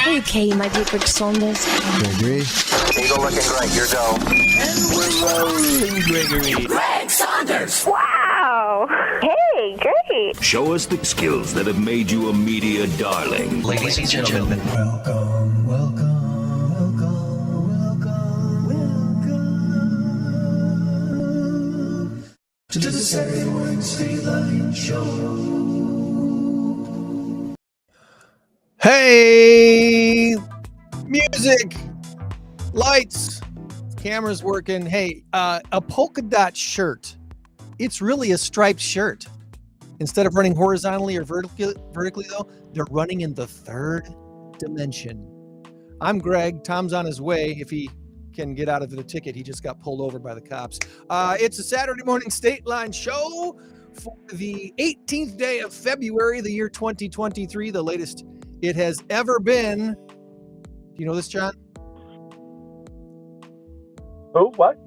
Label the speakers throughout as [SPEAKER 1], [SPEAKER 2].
[SPEAKER 1] Okay, my dear Greg Saunders.
[SPEAKER 2] Gregory.
[SPEAKER 3] Eagle looking great, you're go.
[SPEAKER 2] And we're rolling, Gregory.
[SPEAKER 4] Greg Saunders.
[SPEAKER 5] Wow. Hey, great.
[SPEAKER 4] Show us the skills that have made you a media darling.
[SPEAKER 3] Ladies and gentlemen,
[SPEAKER 2] Welcome, welcome, welcome, welcome, welcome to the Saturday Morning Stateline Show. Hey, music, lights, cameras working. Hey, a polka dot shirt. It's really a striped shirt. Instead of running horizontally or vertically though, they're running in the third dimension. I'm Greg. Tom's on his way. If he can get out of the ticket, he just got pulled over by the cops. It's a Saturday Morning Stateline Show for the 18th day of February, the year 2023, the latest it has ever been. Do you know this, John?
[SPEAKER 6] Who? What?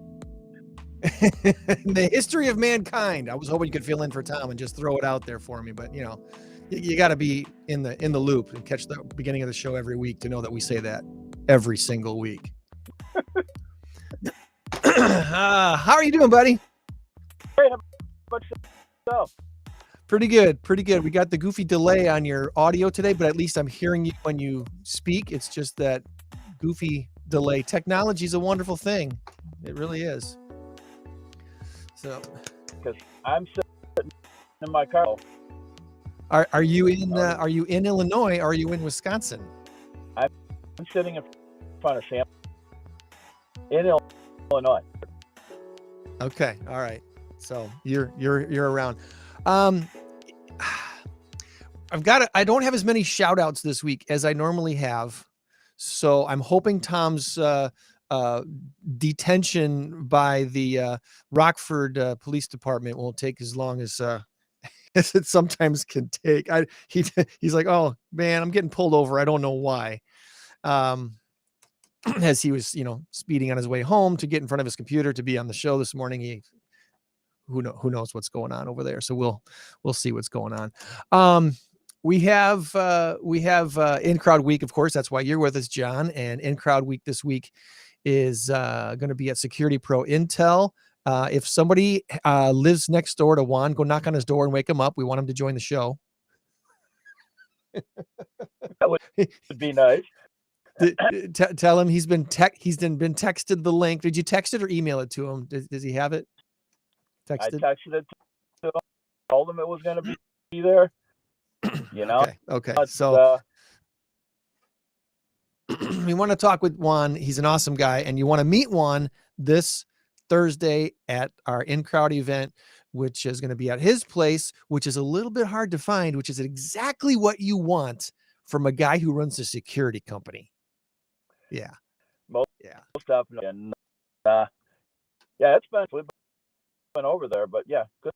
[SPEAKER 2] The history of mankind. I was hoping you could fill in for Tom and just throw it out there for me, but you know, you got to be in the loop and catch the beginning of the show every week to know that we say that every single week. How are you doing, buddy?
[SPEAKER 6] Great. How about yourself?
[SPEAKER 2] Pretty good. We got the goofy delay on your audio today, but at least I'm hearing you when you speak. It's just that goofy delay. Technology is a wonderful thing. It really is. So,
[SPEAKER 6] Because I'm sitting in my car.
[SPEAKER 2] are you in Illinois? Or are you in Wisconsin?
[SPEAKER 6] I'm sitting in front of Sam in Illinois.
[SPEAKER 2] Okay, all right. So you're around. I don't have as many shout outs this week as I normally have. So I'm hoping Tom's detention by the Rockford Police Department won't take as long as as it sometimes can take. He's like, oh man, I'm getting pulled over. I don't know why. As he was, speeding on his way home to get in front of his computer to be on the show this morning. Who knows what's going on over there. So we'll see what's going on. We have INCROWD week, of course. That's why you're with us, John. And INCROWD week this week is going to be at Security Pro Intel. If somebody lives next door to Juan, go knock on his door and wake him up. We want him to join the show.
[SPEAKER 6] That would be nice.
[SPEAKER 2] Tell him he's been texted the link. Did you text it or email it to him? Does he have it?
[SPEAKER 6] I texted it to him, told him it was going to be there.
[SPEAKER 2] Okay.
[SPEAKER 6] But,
[SPEAKER 2] So we want to talk with Juan. He's an awesome guy, and you want to meet Juan this Thursday at our INCROWD event. which is going to be at his place, which is a little bit hard to find, which is exactly what you want from a guy who runs a security company. Yeah.
[SPEAKER 6] Most
[SPEAKER 2] Yeah.
[SPEAKER 6] definitely. And we've been over there, but yeah, good.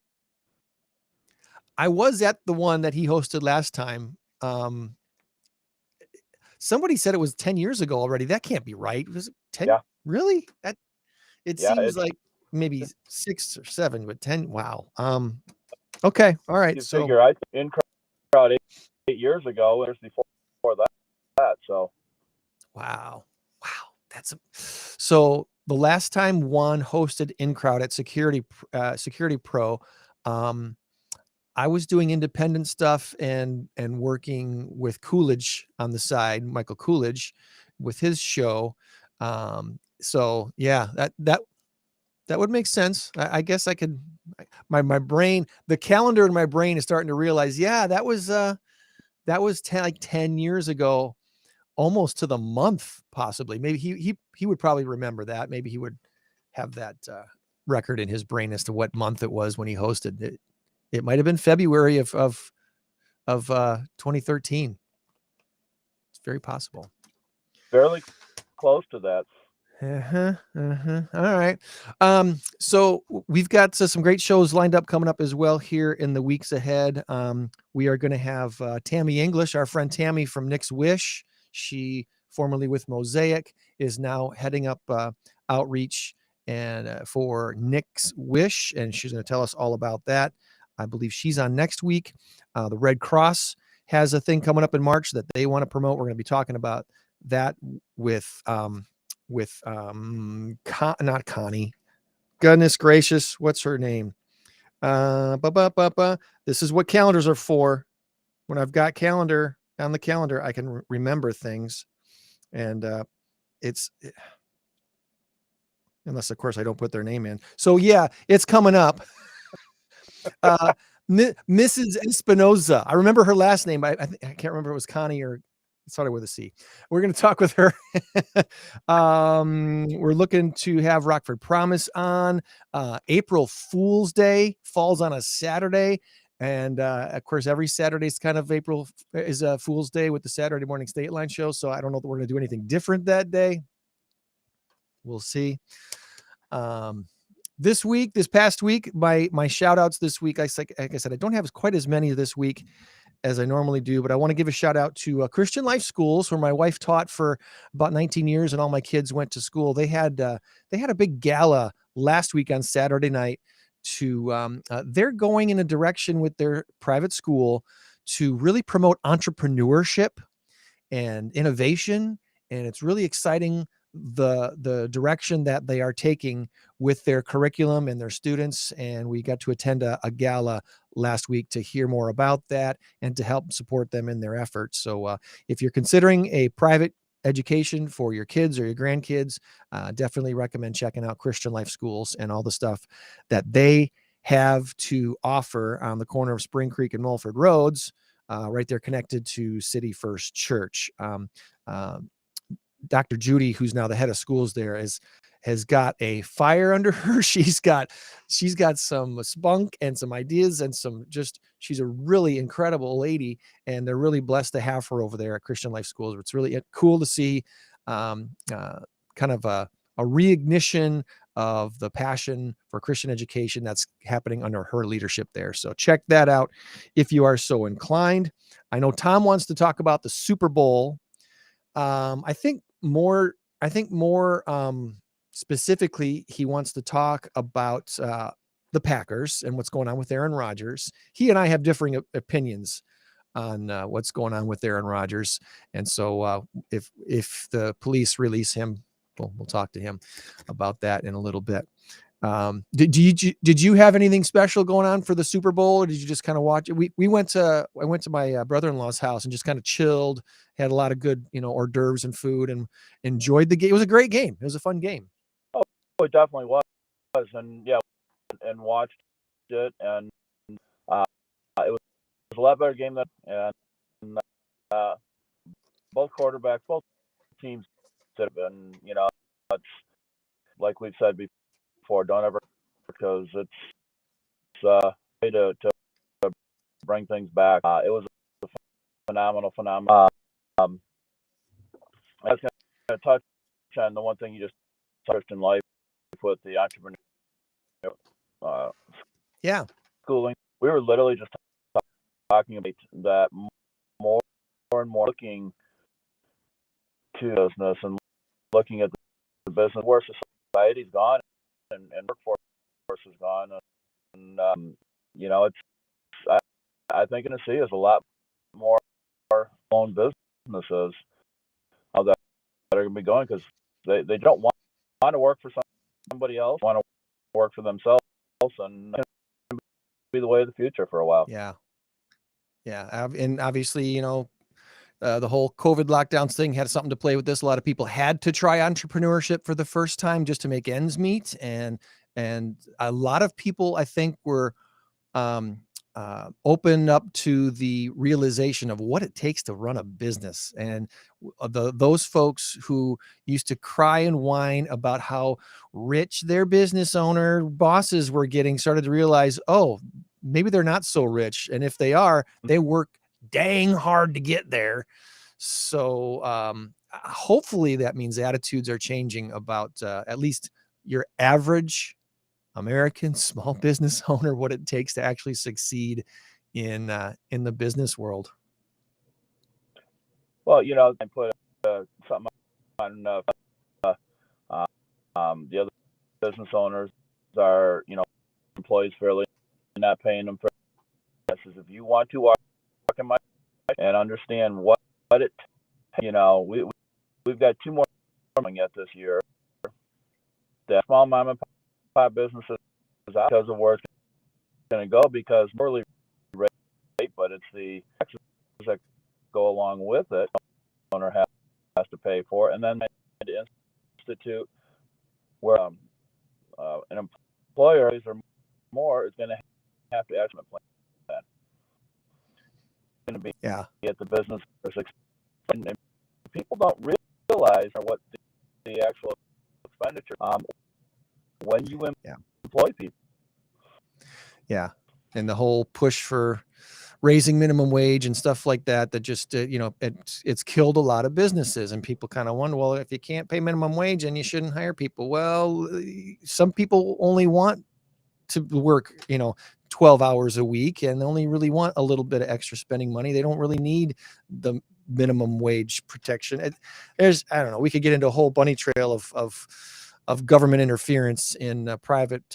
[SPEAKER 2] I was at the one that he hosted last time. Somebody said it was 10 years ago already. That can't be right. Was it 10?
[SPEAKER 6] Yeah.
[SPEAKER 2] Really? It
[SPEAKER 6] Yeah,
[SPEAKER 2] seems like maybe 6 or 7, but 10. Wow. Okay. All right.
[SPEAKER 6] You
[SPEAKER 2] So
[SPEAKER 6] figure I INCROWD 8 years ago, years before that. So
[SPEAKER 2] wow. So the last time Juan hosted INCROWD at Security Pro, I was doing independent stuff and working with Coolidge on the side, Michael Coolidge, with his show. So yeah, that would make sense. I guess I could. My brain, the calendar in my brain is starting to realize. Yeah, that was 10 years ago, almost to the month, possibly. Maybe he would probably remember that. Maybe he would have that record in his brain as to what month it was when he hosted it. It might have been February of 2013. It's very possible.
[SPEAKER 6] fairly close to that.
[SPEAKER 2] All right. So we've got some great shows lined up coming up as well here in the weeks ahead. We are going to have Tammy English, our friend Tammy from Nick's Wish. She, formerly with Mosaic, is now heading up outreach and for Nick's Wish, and she's going to tell us all about that. I believe she's on next week. The Red Cross has a thing coming up in March that they want to promote. We're going to be talking about that with not Connie. Goodness gracious, what's her name? This is what calendars are for. When I've got calendar on the calendar, I can remember things, and unless of course I don't put their name in. So yeah, it's coming up. Mrs. Espinoza. I remember her last name. I can't remember if it was Connie or it started with a C. We're going to talk with her. We're looking to have Rockford Promise on. April Fool's Day falls on a Saturday. And of course, every Saturday is kind of is a Fool's Day with the Saturday Morning Stateline Show. So I don't know that we're going to do anything different that day. We'll see. This past week, my shout outs this week, like I said, I don't have quite as many this week as I normally do, but I want to give a shout out to Christian Life Schools, where my wife taught for about 19 years and all my kids went to school. They had a big gala last week on Saturday night they're going in a direction with their private school to really promote entrepreneurship and innovation. And it's really exciting, the direction that they are taking with their curriculum and their students. And we got to attend a gala last week to hear more about that and to help support them in their efforts. So if you're considering a private education for your kids or your grandkids, definitely recommend checking out Christian Life Schools and all the stuff that they have to offer on the corner of Spring Creek and Mulford Roads, right there connected to City First Church. Dr. Judy, who's now the head of schools there, has got a fire under her. She's got some spunk and some ideas and she's a really incredible lady, and they're really blessed to have her over there at Christian Life Schools. It's really cool to see kind of a reignition of the passion for Christian education that's happening under her leadership there. So check that out if you are so inclined. I know Tom wants to talk about the Super Bowl. I think more specifically, he wants to talk about the Packers and what's going on with Aaron Rodgers. He and I have differing opinions on what's going on with Aaron Rodgers. And so if the police release him, we'll talk to him about that in a little bit. Did you have anything special going on for the Super Bowl, or did you just kind of watch it? I went to my brother-in-law's house and just kind of chilled, had a lot of good, hors d'oeuvres and food, and enjoyed the game. It was a great game. It was a fun game.
[SPEAKER 6] Oh, it definitely was. And yeah, and watched it, and it was a lot better game and both quarterbacks, both teams have been, it's like we've said before, don't ever, because it's way to bring things back. It was a phenomenal. I was going to touch on the one thing you just touched in life with the entrepreneur
[SPEAKER 2] Yeah.
[SPEAKER 6] schooling. We were literally just talking about that more and more looking to business and looking at the business where society's gone and workforce is gone. And it's I think in the sea is a lot more own businesses that are going to be going because they don't want to work for somebody else, want to work for themselves, and it's going to be the way of the future for a while.
[SPEAKER 2] Yeah. And obviously, the whole COVID lockdowns thing had something to play with this. A lot of people had to try entrepreneurship for the first time just to make ends meet. And a lot of people, I think, were open up to the realization of what it takes to run a business. And those folks who used to cry and whine about how rich their business owner bosses were getting started to realize, oh, maybe they're not so rich. And if they are, they work dang hard to get there. So hopefully that means attitudes are changing about at least your average American small business owner, what it takes to actually succeed in the business world.
[SPEAKER 6] Well, I put something on the other business owners are, employees fairly not paying them for this. If you want to walk in my and understand what it, we've got 2 more coming yet this year. The small mom and pop businesses out because of where it's going to go because normally rate, but it's the taxes that go along with it. The owner has to pay for, and then the institute where an employer or more is going to have to actually plan that. It's going to be at the business and people don't realize what the actual expenditure when you employ people.
[SPEAKER 2] Yeah. And the whole push for raising minimum wage and stuff like that just, it's killed a lot of businesses, and people kind of wonder, well, if you can't pay minimum wage, then you shouldn't hire people. Well, some people only want to work, 12 hours a week, and they only really want a little bit of extra spending money. They don't really need the minimum wage protection. I don't know, we could get into a whole bunny trail of government interference in private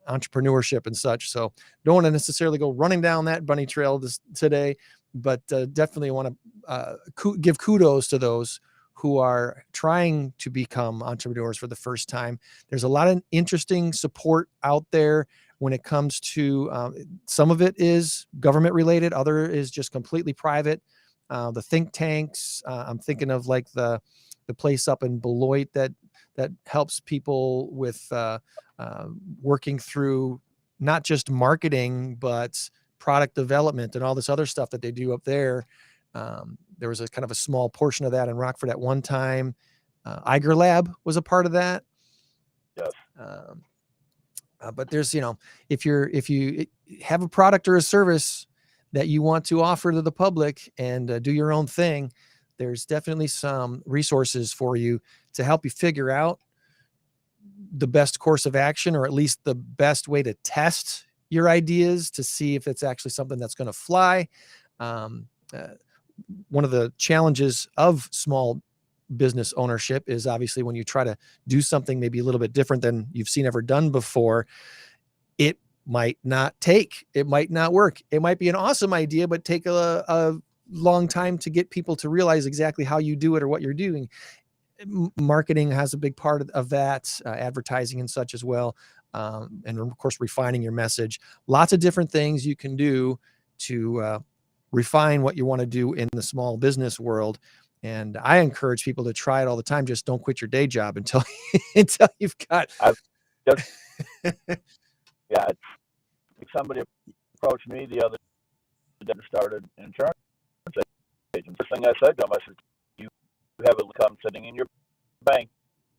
[SPEAKER 2] entrepreneurship and such. So don't want to necessarily go running down that bunny trail today, but definitely want to give kudos to those who are trying to become entrepreneurs for the first time. There's a lot of interesting support out there when it comes to some of it is government related, other is just completely private. The think tanks, I'm thinking of like the place up in Beloit that helps people with working through not just marketing, but product development and all this other stuff that they do up there. There was a kind of a small portion of that in Rockford at one time. Iger Lab was a part of that.
[SPEAKER 6] Yes.
[SPEAKER 2] But there's, if you have a product or a service that you want to offer to the public and do your own thing, there's definitely some resources for you to help you figure out the best course of action, or at least the best way to test your ideas to see if it's actually something that's going to fly. One of the challenges of small business ownership is obviously when you try to do something maybe a little bit different than you've seen ever done before, it might not work. It might be an awesome idea, but take a long time to get people to realize exactly how you do it or what you're doing. Marketing has a big part of that, advertising and such as well. And of course, refining your message. Lots of different things you can do to refine what you want to do in the small business world. And I encourage people to try it all the time. Just don't quit your day job until you've got.
[SPEAKER 6] Somebody approached me the other day to start an insurance agent. The thing I said to him, I said, you have a income sitting in your bank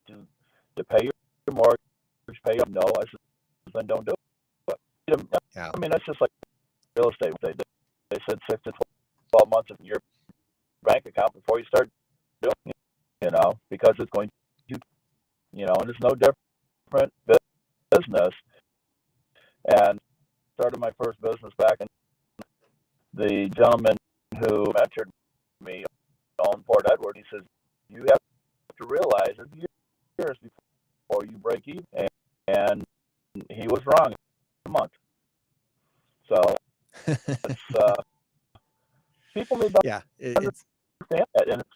[SPEAKER 6] to pay your mortgage, pay your no. I said, then don't do it.
[SPEAKER 2] Yeah.
[SPEAKER 6] I mean, that's just like real estate. They said 6 to 12 months in your bank account before you start doing it, because it's going to, and it's no different business. And started my first business back in the gentleman who mentored me on Port Edward. He says, you have to realize it's years before you break even. And he was wrong in a month. So it's, people need to understand that, and it's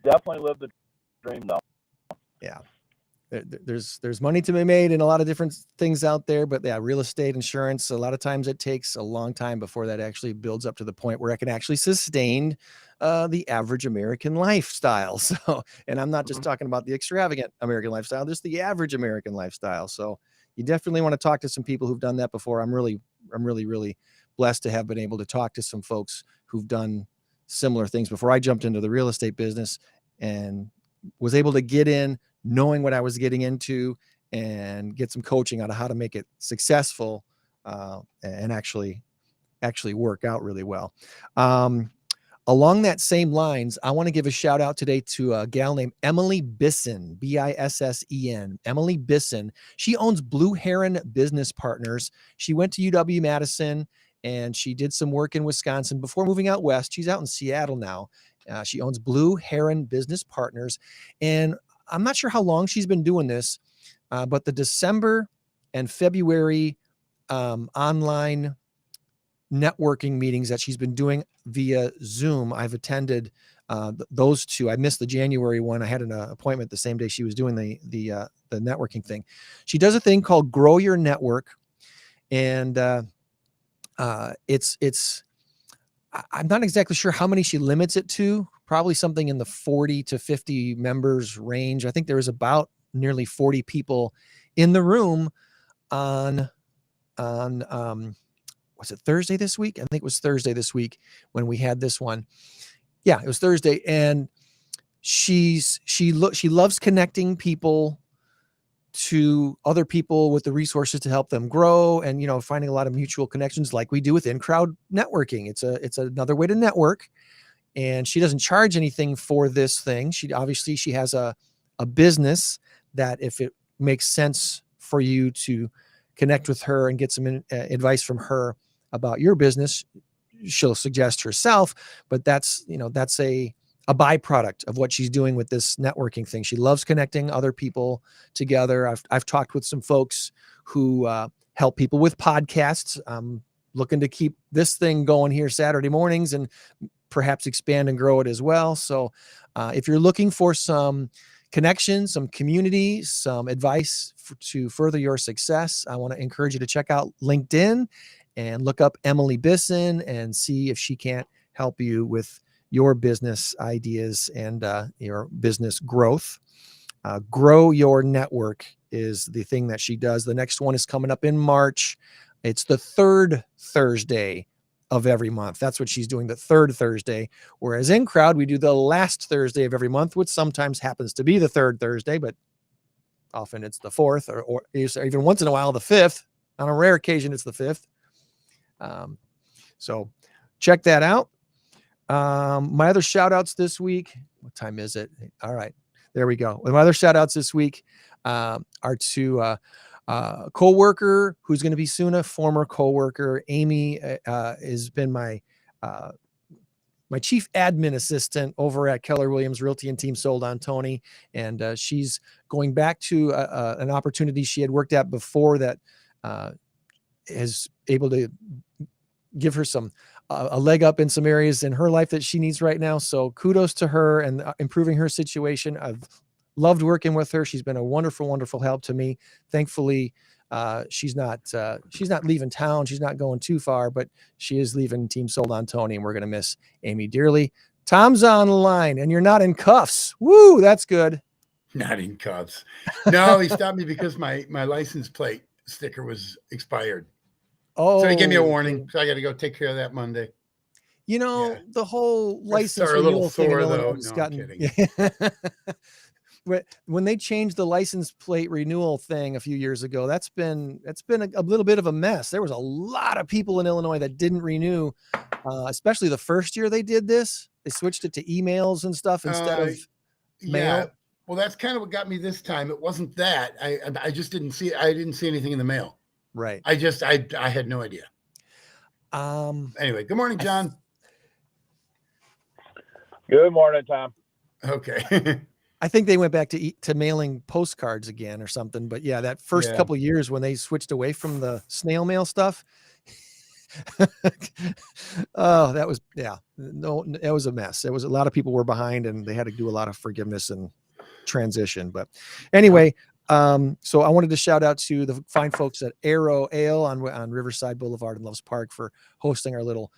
[SPEAKER 6] definitely lived the dream though.
[SPEAKER 2] Yeah. There's money to be made in a lot of different things out there, but yeah, real estate, insurance, a lot of times it takes a long time before that actually builds up to the point where it can actually sustain the average American lifestyle. So, and I'm not just talking about the extravagant American lifestyle, just the average American lifestyle. So you definitely want to talk to some people who've done that before. I'm really blessed to have been able to talk to some folks who've done similar things before I jumped into the real estate business and was able to get in knowing what I was getting into and get some coaching on how to make it successful and actually work out really well. Along that same lines, I want to give a shout out today to a gal named Emily Bissen, Bissen, Emily Bissen. She owns Blue Heron Business Partners. She went to UW-Madison and she did some work in Wisconsin before moving out west. She's out in Seattle now. She owns Blue Heron Business Partners. And I'm not sure how long she's been doing this, but the December and February online networking meetings that she's been doing via Zoom, I've attended those two. I missed the January one. I had an appointment the same day she was doing the networking thing. She does a thing called Grow Your Network, and it's I'm not exactly sure how many she limits it to. Probably something in the 40 to 50 members range. I think there was about nearly 40 people in the room on was it Thursday this week? I think it was Thursday this week when we had this one. Yeah, it was Thursday. And she loves connecting people to other people with the resources to help them grow and, finding a lot of mutual connections like we do with INCROWD networking. It's another way to network. And she doesn't charge anything for this thing. She has a business that if it makes sense for you to connect with her and get some advice from her about your business, she'll suggest herself, but that's a byproduct of what she's doing with this networking thing. She loves connecting other people together. I've talked with some folks who help people with podcasts. I'm looking to keep this thing going here Saturday mornings and perhaps expand and grow it as well. So if you're looking for some connection, some community, some advice to further your success, I want to encourage you to check out LinkedIn and look up Emily Bissen and see if she can't help you with your business ideas and your business growth. Grow Your Network is the thing that she does. The next one is coming up in March. It's the third Thursday of every month. That's what she's doing, the third Thursday. Whereas INCROWD, we do the last Thursday of every month, which sometimes happens to be the third Thursday, but often it's the fourth or even once in a while, the fifth. On a rare occasion, it's the fifth. So check that out. My other shout outs this week, what time is it? All right, there we go. My other shout outs this week are to a co-worker who's going to be soon a former co-worker. Amy has been my chief admin assistant over at Keller Williams Realty and Team Sold on Tony. And she's going back to an opportunity she had worked at before that is able to give her a leg up in some areas in her life that she needs right now. So kudos to her and improving her situation. I've loved working with her. She's been a wonderful, wonderful help to me. Thankfully, she's not leaving town. She's not going too far, but she is leaving Team Sold on Tony, and we're going to miss Amy dearly. Tom's on the line, and you're not in cuffs. Woo, that's good.
[SPEAKER 7] Not in cuffs. No, he stopped me because my license plate sticker was expired.
[SPEAKER 2] Oh,
[SPEAKER 7] so he gave me a warning. So I got to go take care of that Monday.
[SPEAKER 2] The whole license
[SPEAKER 7] a little
[SPEAKER 2] renewal thing.
[SPEAKER 7] sore, though. No, I'm kidding.
[SPEAKER 2] when they changed the license plate renewal thing a few years ago, that's been a little bit of a mess. There was a lot of people in Illinois that didn't renew, especially the first year they did this. They switched it to emails and stuff instead of mail.
[SPEAKER 7] Yeah. Well, that's kind of what got me this time. It wasn't that. I just didn't see. I didn't see anything in the mail.
[SPEAKER 2] Right.
[SPEAKER 7] I had no idea. Anyway, good morning, John.
[SPEAKER 6] Good morning, Tom.
[SPEAKER 7] Okay.
[SPEAKER 2] I think they went back to mailing postcards again or something. But yeah, that first couple of years when they switched away from the snail mail stuff. Oh, that was, no, it was a mess. It was a lot of people were behind and they had to do a lot of forgiveness and transition. But anyway, so I wanted to shout out to the fine folks at Arrow Ale on Riverside Boulevard in Loves Park for hosting our little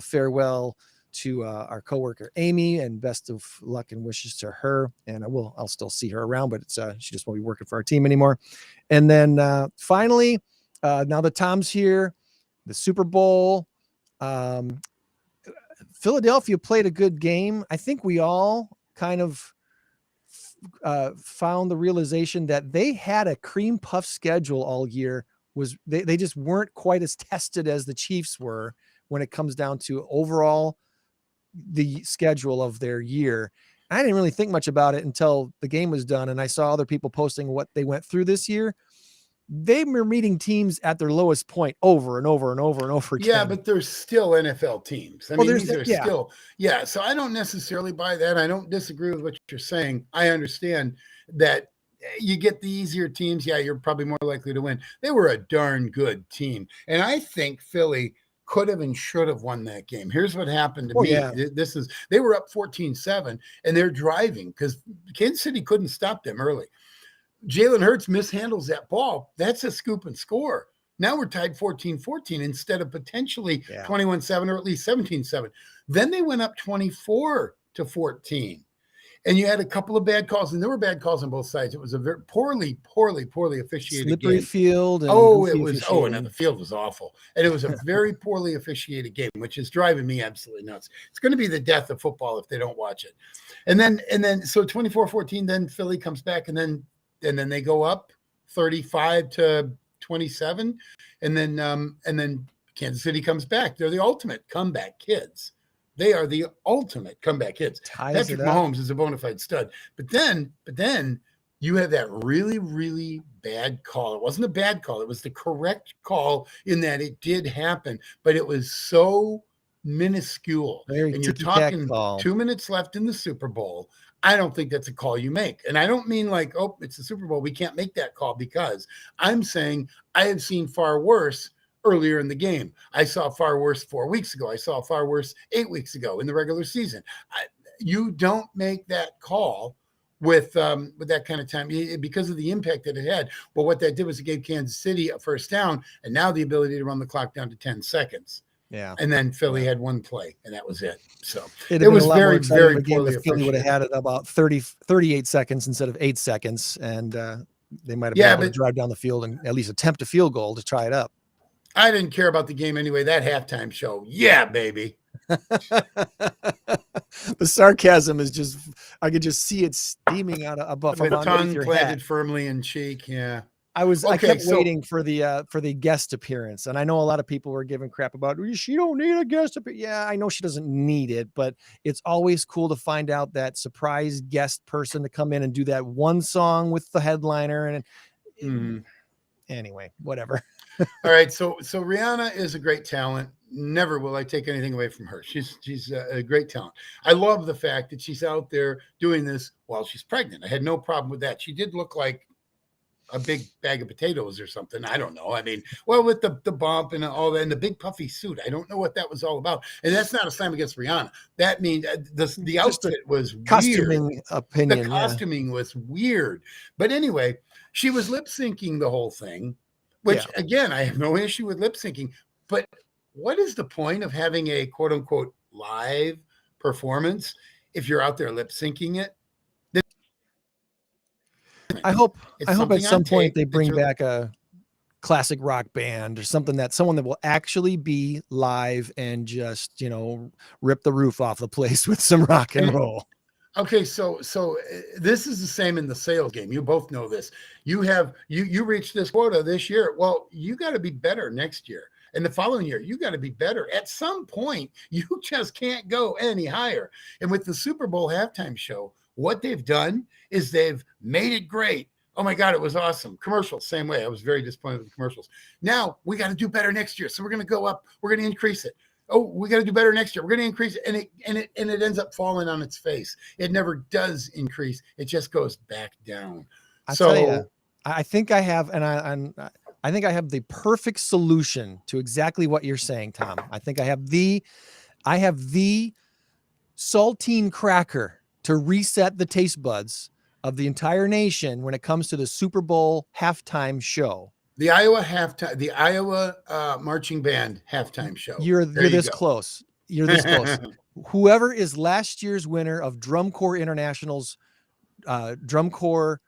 [SPEAKER 2] farewell to our coworker Amy, and best of luck and wishes to her. And I'll still see her around, but she just won't be working for our team anymore. And then finally, now that Tom's here, the Super Bowl, Philadelphia played a good game. I think we all kind of found the realization that they had a cream puff schedule all year. They just weren't quite as tested as the Chiefs were when it comes down to overall the schedule of their year. I didn't really think much about it until the game was done, and I saw other people posting what they went through this year. They were meeting teams at their lowest point over and over and over and over again.
[SPEAKER 7] Yeah, but there's still NFL teams. I mean, these are still, so I don't necessarily buy that. I don't disagree with what you're saying. I understand that you get the easier teams. Yeah, you're probably more likely to win. They were a darn good team. And I think Philly could have and should have won that game. Here's what happened to me.
[SPEAKER 2] Yeah.
[SPEAKER 7] They were up 14-7 and they're driving because Kansas City couldn't stop them early. Jalen Hurts mishandles that ball. That's a scoop and score. Now we're tied 14-14 instead of potentially 21-7 or at least 17-7. Then they went up 24-14. And you had a couple of bad calls, and there were bad calls on both sides. It was a very poorly officiated
[SPEAKER 2] slippery
[SPEAKER 7] game.
[SPEAKER 2] Field. And
[SPEAKER 7] and the field was awful. And it was a very poorly officiated game, which is driving me absolutely nuts. It's going to be the death of football if they don't watch it. And then so 24-14, then Philly comes back, and then they go up 35-27, and then Kansas City comes back. They're the ultimate comeback kids. They are the ultimate comeback kids. Patrick Mahomes is a bona fide stud. But then you have that really, really bad call. It wasn't a bad call. It was the correct call in that it did happen, but it was so minuscule. And you're talking 2 minutes left in the Super Bowl. I don't think that's a call you make. And I don't mean like, oh, it's the Super Bowl, we can't make that call, because I'm saying I have seen far worse earlier in the game. I saw far worse 4 weeks ago. I saw far worse 8 weeks ago in the regular season. You don't make that call with that kind of time because of the impact that it had. But what that did was it gave Kansas City a first down and now the ability to run the clock down to 10 seconds.
[SPEAKER 2] Yeah.
[SPEAKER 7] And then Philly had one play, and that was it. So
[SPEAKER 2] it
[SPEAKER 7] was very, very poorly.
[SPEAKER 2] Philly would have had it about 38 seconds instead of 8 seconds. And they might have been able to drive down the field and at least attempt a field goal to try it up.
[SPEAKER 7] I didn't care about the game anyway. That halftime show. Yeah, baby.
[SPEAKER 2] The sarcasm is just, I could just see it steaming out above
[SPEAKER 7] the tongue planted firmly in cheek. Yeah.
[SPEAKER 2] I kept waiting for the guest appearance. And I know a lot of people were giving crap about, she don't need a guest appearance. Yeah, I know she doesn't need it, but it's always cool to find out that surprise guest person to come in and do that one song with the headliner. And anyway, whatever.
[SPEAKER 7] All right. So Rihanna is a great talent. Never will I take anything away from her. She's a great talent. I love the fact that she's out there doing this while she's pregnant. I had no problem with that. She did look like a big bag of potatoes or something. I don't know. I mean, well, with the bump and all that and the big puffy suit, I don't know what that was all about. And that's not a slam against Rihanna. That means the outfit was
[SPEAKER 2] costuming
[SPEAKER 7] weird.
[SPEAKER 2] Opinion.
[SPEAKER 7] The costuming was weird. But anyway, she was lip syncing the whole thing, which again, I have no issue with lip syncing. But what is the point of having a quote unquote live performance if you're out there lip syncing it?
[SPEAKER 2] I hope at some point they bring back a classic rock band or someone that will actually be live and just, rip the roof off the place with some rock and roll.
[SPEAKER 7] Okay, so this is the same in the sales game. You both know this. You reached this quota this year. Well, you got to be better next year. And the following year, you got to be better. At some point, you just can't go any higher. And with the Super Bowl halftime show, what they've done is they've made it great. Oh my God, it was awesome. Commercials, same way. I was very disappointed with the commercials. Now we got to do better next year. So we're going to go up. We're going to increase it. Oh, we got to do better next year. We're going to increase it. And it ends up falling on its face. It never does increase. It just goes back down.
[SPEAKER 2] I tell you, I think I have, I think I have the perfect solution to exactly what you're saying, Tom. I think I have the saltine cracker to reset the taste buds of the entire nation when it comes to the Super Bowl halftime show.
[SPEAKER 7] The Iowa marching band halftime show.
[SPEAKER 2] You're this close. You're this close. Whoever is last year's winner of Drum Corps International's Drum Corps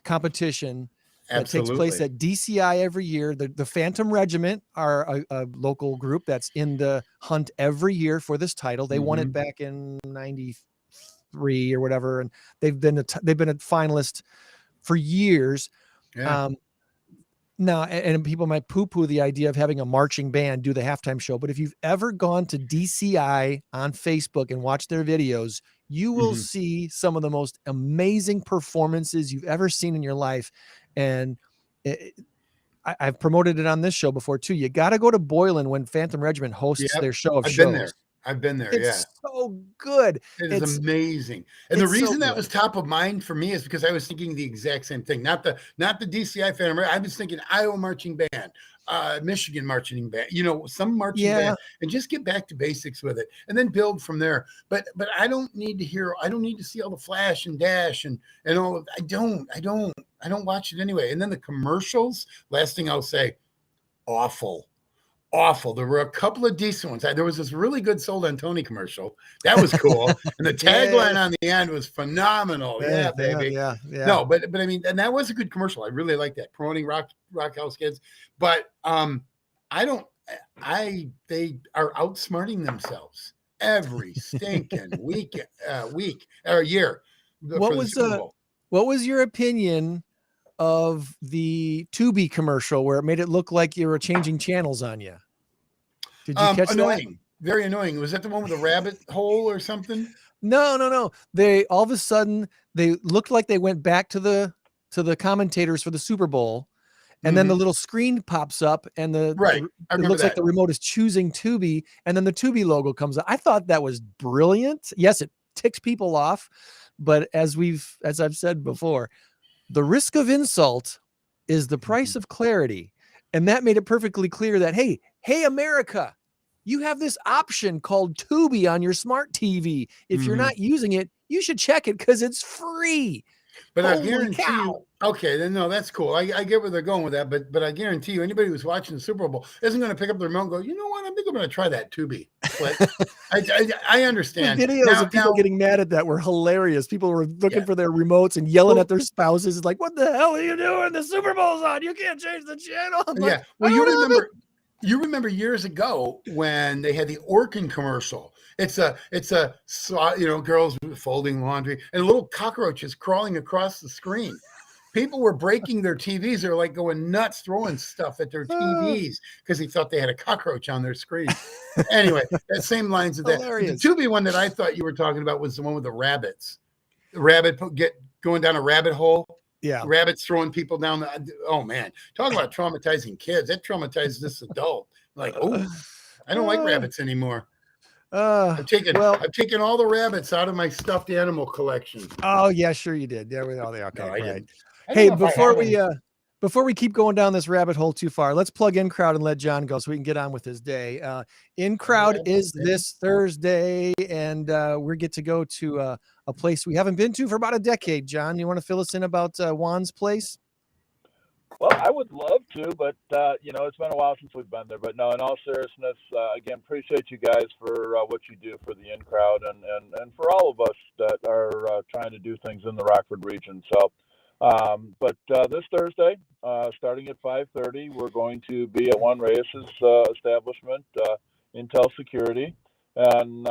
[SPEAKER 2] competition that takes place at DCI every year. The Phantom Regiment are a local group that's in the hunt every year for this title. They won it back in '93 or whatever, and they've been a finalist for years.
[SPEAKER 7] Yeah.
[SPEAKER 2] Now, and people might poo-poo the idea of having a marching band do the halftime show, but if you've ever gone to DCI on Facebook and watched their videos, you will see some of the most amazing performances you've ever seen in your life. And I've promoted it on this show before too. You got to go to Boylan when Phantom Regiment hosts their show of shows.
[SPEAKER 7] I've been there.
[SPEAKER 2] It's so good.
[SPEAKER 7] It's amazing. And the reason that was top of mind for me is because I was thinking the exact same thing. Not the DCI Phantom. I was thinking Iowa marching band, Michigan marching band, some marching band, and just get back to basics with it and then build from there. But I don't need to see all the flash and dash and all of, I don't watch it anyway. And then the commercials, last thing I'll say, awful. There were a couple of decent ones. There was this really good Sold on Tony commercial. That was cool. And the tagline on the end was phenomenal. Yeah, baby. Yeah. No, but I mean, and that was a good commercial. I really like that, promoting Rock House Kids. But they are outsmarting themselves every stinking week or year.
[SPEAKER 2] What was your opinion of the Tubi commercial where it made it look like you were changing channels on you? Did you catch
[SPEAKER 7] annoying?
[SPEAKER 2] That?
[SPEAKER 7] Very annoying. Was that the one with the rabbit hole or something?
[SPEAKER 2] No. They all of a sudden they looked like they went back to the commentators for the Super Bowl, and then the little screen pops up and it looks like the remote is choosing Tubi, and then the Tubi logo comes up. I thought that was brilliant. Yes, it ticks people off, but as I've said before, the risk of insult is the price of clarity. And that made it perfectly clear that, hey, America, you have this option called Tubi on your smart TV. If you're not using it, you should check it because it's free.
[SPEAKER 7] But I guarantee you, okay, then no, that's cool. I get where they're going with that, but I guarantee you, anybody who's watching the Super Bowl isn't going to pick up the remote and go, you know what? I think I'm going to try that Tubi. I understand.
[SPEAKER 2] The videos of people getting mad at that were hilarious. People were looking for their remotes and yelling at their spouses. It's like, what the hell are you doing? The Super Bowl's on. You can't change the channel.
[SPEAKER 7] Well, you remember years ago when they had the Orkin commercial. It's a girls folding laundry and little cockroaches crawling across the screen. People were breaking their TVs. They were like going nuts, throwing stuff at their TVs because they thought they had a cockroach on their screen. Anyway, that same lines of that.
[SPEAKER 2] Hilarious.
[SPEAKER 7] The Tubi one that I thought you were talking about was the one with the rabbits. The rabbit going down a rabbit hole.
[SPEAKER 2] Yeah.
[SPEAKER 7] Rabbits throwing people down. Oh man, talk about traumatizing kids. That traumatized this adult. Like, I don't like rabbits anymore. I've taken all the rabbits out of my stuffed animal collection.
[SPEAKER 2] Oh yeah, sure you did. Yeah, okay,
[SPEAKER 7] no, I didn't.
[SPEAKER 2] Hey, before we keep going down this rabbit hole too far, let's plug INCROWD and let John go so we can get on with his day. INCROWD is this Thursday, and we get to go to a place we haven't been to for about a decade. John, you want to fill us in about Juan's place?
[SPEAKER 6] Well, I would love to, but it's been a while since we've been there. But no, in all seriousness, again, appreciate you guys for what you do for the INCROWD and for all of us that are trying to do things in the Rockford region. So, but this Thursday, starting at 5:30, we're going to be at Juan Reyes's establishment, Intel Security, and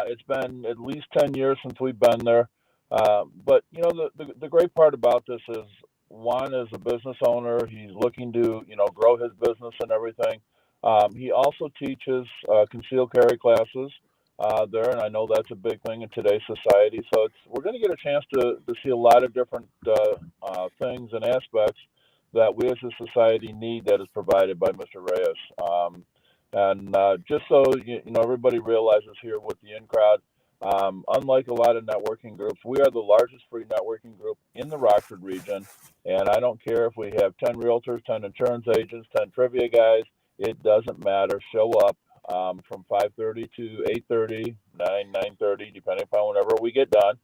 [SPEAKER 6] It's been at least 10 years since we've been there. But you know, the great part about this is Juan is a business owner. He's looking to, you know, grow his business and everything. He also teaches concealed carry classes there, and I know that's a big thing in today's society. So we're going to get a chance to see a lot of different things and aspects that we as a society need that is provided by Mr. Reyes. And just so you know, everybody realizes here with the INCROWD, unlike a lot of networking groups, we are the largest free networking group in the Rockford region. And I don't care if we have 10 realtors, 10 insurance agents, 10 trivia guys. It doesn't matter. Show up from 5:30 to 8:30, 9:30, depending upon whenever we get done.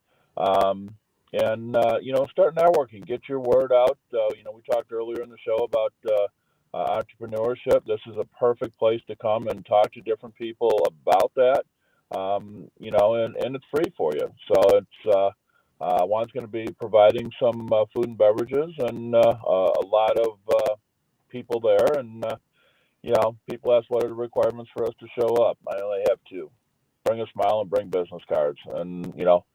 [SPEAKER 6] And you know, start networking. Get your word out. You know, we talked earlier in the show about entrepreneurship. This is a perfect place to come and talk to different people about that. You know, and it's free for you. So it's Juan's going to be providing some food and beverages and a lot of people there. And you know, people ask what are the requirements for us to show up. I only have two: bring a smile and bring business cards. And you know,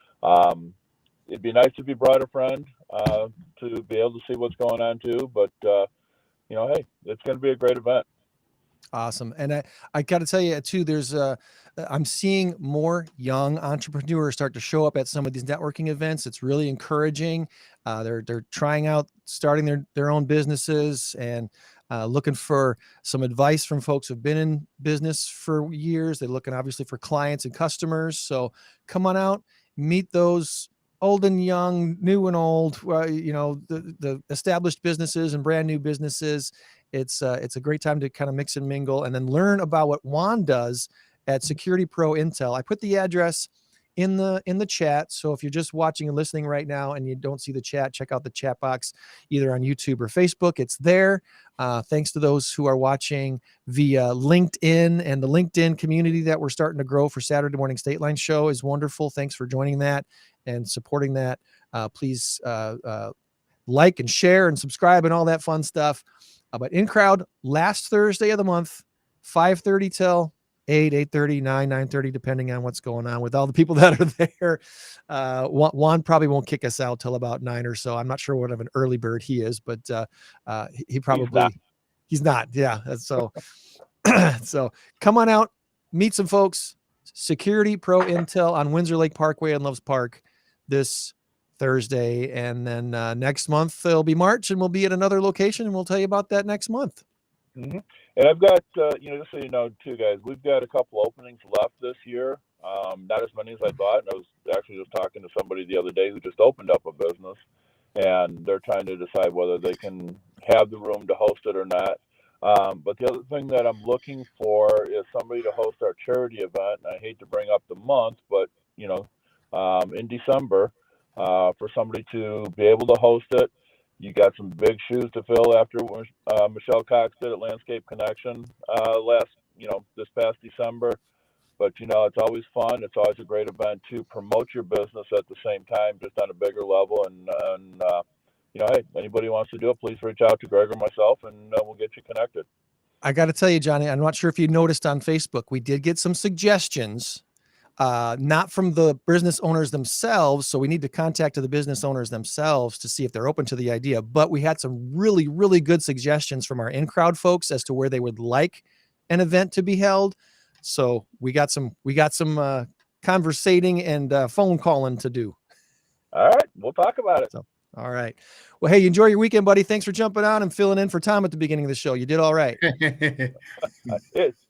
[SPEAKER 6] it'd be nice if you brought a friend to be able to see what's going on too. But you know, hey, it's going to be a great event.
[SPEAKER 2] Awesome. And I got to tell you too, there's I'm seeing more young entrepreneurs start to show up at some of these networking events. It's really encouraging. They're trying out starting their own businesses and looking for some advice from folks who've been in business for years. They're looking obviously for clients and customers. So come on out, meet those old and young, new and old, you know, the established businesses and brand new businesses. It's a great time to kind of mix and mingle and then learn about what Juan does at Security Pro Intel. I put the address in the chat. So if you're just watching and listening right now and you don't see the chat, check out the chat box either on YouTube or Facebook. It's there. Thanks to those who are watching via LinkedIn, and the LinkedIn community that we're starting to grow for Saturday Morning Stateline Show is wonderful. Thanks for joining that and supporting that. Please like and share and subscribe and all that fun stuff. But INCROWD last Thursday of the month, 5:30 till 8:30, 9:30, depending on what's going on with all the people that are there. Juan probably won't kick us out till about 9 or so. I'm not sure what of an early bird he is, but he probably he's not. Yeah. So so come on out, meet some folks. Security Pro Intel on Windsor Lake Parkway in Loves Park this Thursday, and then next month it'll be March, and we'll be at another location, and we'll tell you about that next month.
[SPEAKER 6] Mm-hmm. And I've got, you know, just so you know, too, guys, we've got a couple openings left this year. Not as many as I thought. And I was actually just talking to somebody the other day who just opened up a business, and they're trying to decide whether they can have the room to host it or not. But the other thing that I'm looking for is somebody to host our charity event. And I hate to bring up the month, but, you know, in December, for somebody to be able to host it. You got some big shoes to fill after Michelle Cox did at Landscape Connection this past December. But, you know, it's always fun. It's always a great event to promote your business at the same time, just on a bigger level. And you know, hey, anybody who wants to do it, please reach out to Greg or myself, and we'll get you connected.
[SPEAKER 2] I got to tell you, Johnny, I'm not sure if you noticed on Facebook, we did get some suggestions, not from the business owners themselves. So we need to contact the business owners themselves to see if they're open to the idea. But we had some really, really good suggestions from our INCROWD folks as to where they would like an event to be held. So we got some conversating and phone calling to do.
[SPEAKER 6] All right, we'll talk about it.
[SPEAKER 2] So, all right. Well, hey, enjoy your weekend, buddy. Thanks for jumping on and filling in for Tom at the beginning of the show. You did all right.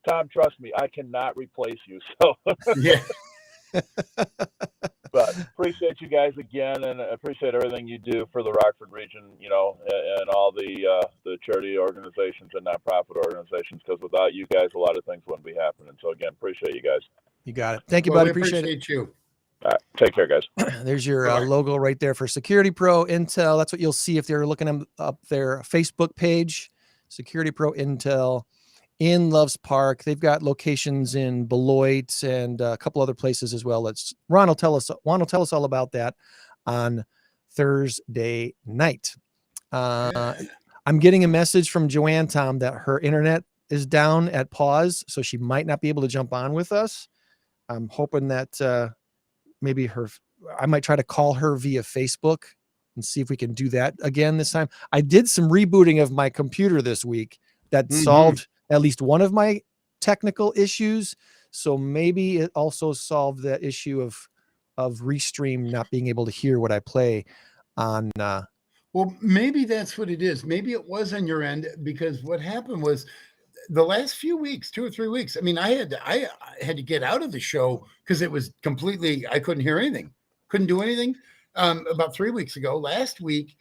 [SPEAKER 6] Tom, trust me, I cannot replace you. So
[SPEAKER 7] Yeah.
[SPEAKER 6] But appreciate you guys again, and appreciate everything you do for the Rockford region, you know, and all the charity organizations and nonprofit organizations. Because without you guys, a lot of things wouldn't be happening. So again, appreciate you guys.
[SPEAKER 2] You got it. Thank you,
[SPEAKER 7] Well,
[SPEAKER 2] buddy.
[SPEAKER 7] we
[SPEAKER 2] Appreciate it.
[SPEAKER 7] appreciate you.
[SPEAKER 6] All right, take care, guys.
[SPEAKER 2] There's your
[SPEAKER 7] Bye-bye.
[SPEAKER 2] logo right there for Security Pro Intel. That's what you'll see if they're looking up their Facebook page, Security Pro Intel in Loves Park. They've got locations in Beloit and a couple other places as well. Juan will tell us all about that on Thursday night. I'm getting a message from Joann, Tom, that her internet is down at PAWS, so she might not be able to jump on with us. I'm hoping that maybe I might try to call her via Facebook and see if we can do that again this time. I did some rebooting of my computer this week that solved at least one of my technical issues. So maybe it also solved that issue of Restream not being able to hear what I play on.
[SPEAKER 7] Well, maybe that's what it is. Maybe it was on your end, because what happened was the last few weeks, 2 or 3 weeks. I mean, I had to get out of the show because it was completely, I couldn't hear anything, couldn't do anything. About 3 weeks ago, last week,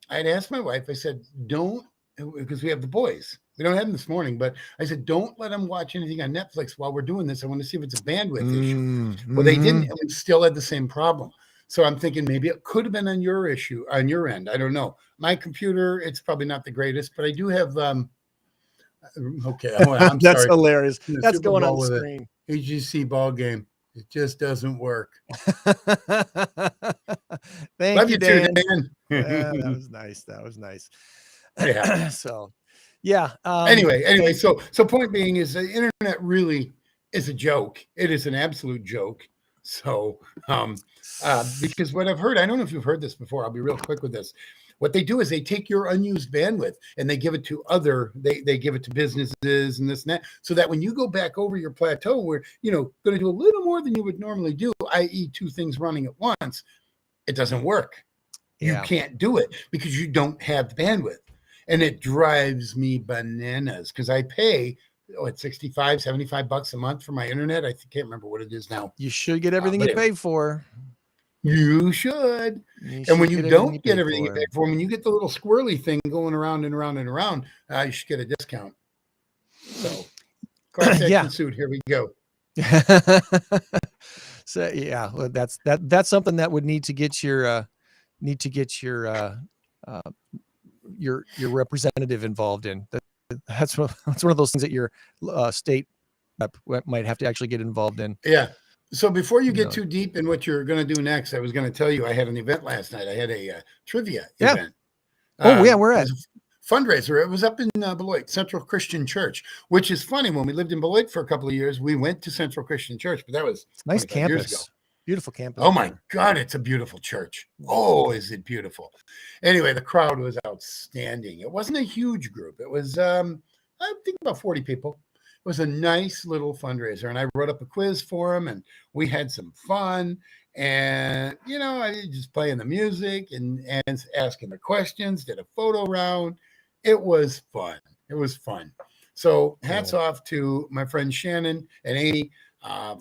[SPEAKER 7] I had asked my wife, I said, don't, because we have the boys. We don't have them this morning, but I said, don't let them watch anything on Netflix while we're doing this. I want to see if it's a bandwidth issue. Well, they didn't, and we still had the same problem. So I'm thinking maybe it could have been on your issue, on your end. I don't know. My computer, it's probably not the greatest, but I do have, okay. I'm
[SPEAKER 2] That's
[SPEAKER 7] sorry.
[SPEAKER 2] hilarious.
[SPEAKER 7] The
[SPEAKER 2] That's
[SPEAKER 7] Super
[SPEAKER 2] going on
[SPEAKER 7] Bowl
[SPEAKER 2] the
[SPEAKER 7] with
[SPEAKER 2] screen.
[SPEAKER 7] AGC ball game. It just doesn't work.
[SPEAKER 2] Thank
[SPEAKER 7] Love
[SPEAKER 2] you,
[SPEAKER 7] you too,
[SPEAKER 2] Dan.
[SPEAKER 7] Dan.
[SPEAKER 2] That was nice. That was nice.
[SPEAKER 7] Yeah.
[SPEAKER 2] So, yeah.
[SPEAKER 7] Anyway, so point being is the internet really is a joke. It is an absolute joke. So, because what I've heard, I don't know if you've heard this before. I'll be real quick with this. What they do is they take your unused bandwidth and they give it to they give it to businesses and this and that, so that when you go back over your plateau where, going to do a little more than you would normally do, i.e. 2 things running at once, it doesn't work. You can't do it because you don't have the bandwidth. And it drives me bananas because I pay, it's $65, $75 a month for my internet. I can't remember what it is now.
[SPEAKER 2] You should get everything you pay for.
[SPEAKER 7] You should. And when you don't get everything you pay for, when you get the little squirrely thing going around and around and around, you should get a discount. So, class action suit. Here we go.
[SPEAKER 2] So yeah, well, that's something that would need to get your representative involved in. That's one of those things that your state might have to actually get involved in.
[SPEAKER 7] Yeah. So before you get too deep in what you're going to do next, I was going to tell you I had an event last night. I had a trivia event.
[SPEAKER 2] Where at?
[SPEAKER 7] It was a fundraiser. It was up in Beloit, Central Christian Church, which is funny. When we lived in Beloit for a couple of years, we went to Central Christian Church, but that was
[SPEAKER 2] nice campus.
[SPEAKER 7] Years ago.
[SPEAKER 2] Beautiful campus.
[SPEAKER 7] Oh my God, it's a beautiful church. Oh, is it beautiful? Anyway, the crowd was outstanding. It wasn't a huge group. It was, I think about 40 people. It was a nice little fundraiser, and I wrote up a quiz for them, and we had some fun. And I just playing the music and asking the questions. Did a photo round. It was fun. So hats off to my friend Shannon and Amy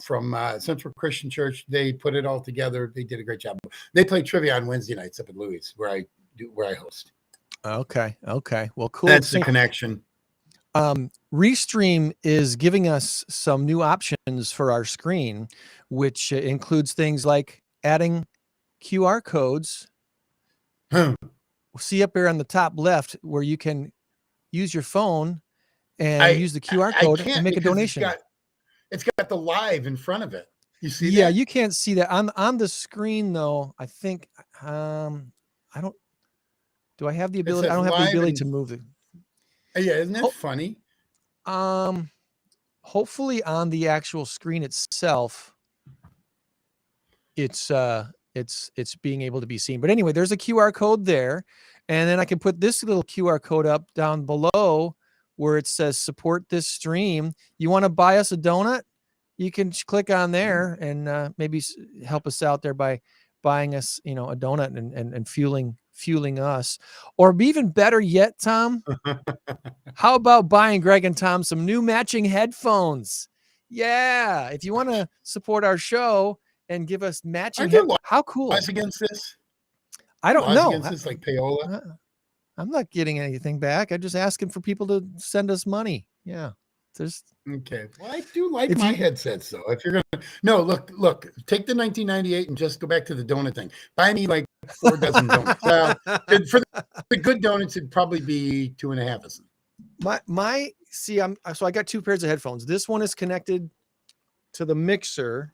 [SPEAKER 7] from Central Christian Church. They put it all together. They did a great job. They play trivia on Wednesday nights up at Louis, where I host.
[SPEAKER 2] Okay. Well, cool.
[SPEAKER 7] That's the connection.
[SPEAKER 2] Restream is giving us some new options for our screen, which includes things like adding QR codes. See up here on the top left where you can use your phone and use the QR code and make a donation.
[SPEAKER 7] It's got the live in front of it. You see that?
[SPEAKER 2] Yeah, you can't see that on the screen though. I think I don't. Do I have the ability? I don't have the ability to move it.
[SPEAKER 7] Yeah, isn't that funny?
[SPEAKER 2] Hopefully on the actual screen itself, it's being able to be seen. But anyway, there's a QR code there, and then I can put this little QR code up down below where it says support this stream. You want to buy us a donut? You can click on there and maybe help us out there by buying us, a donut and fueling us. Or even better yet, Tom, how about buying Greg and Tom some new matching headphones? Yeah, if you want to support our show and give us matching headphones, how cool.
[SPEAKER 7] Laws against this?
[SPEAKER 2] I don't know.
[SPEAKER 7] Against this, like payola?
[SPEAKER 2] I'm not getting anything back. I'm just asking for people to send us money. Yeah.
[SPEAKER 7] Okay. Well, I do like my headsets though. If you're gonna look, take the 1998 and just go back to the donut thing. Buy me like 4 dozen donuts. For the good donuts, it'd probably be 2.5 dozen.
[SPEAKER 2] So I got 2 pairs of headphones. This one is connected to the mixer,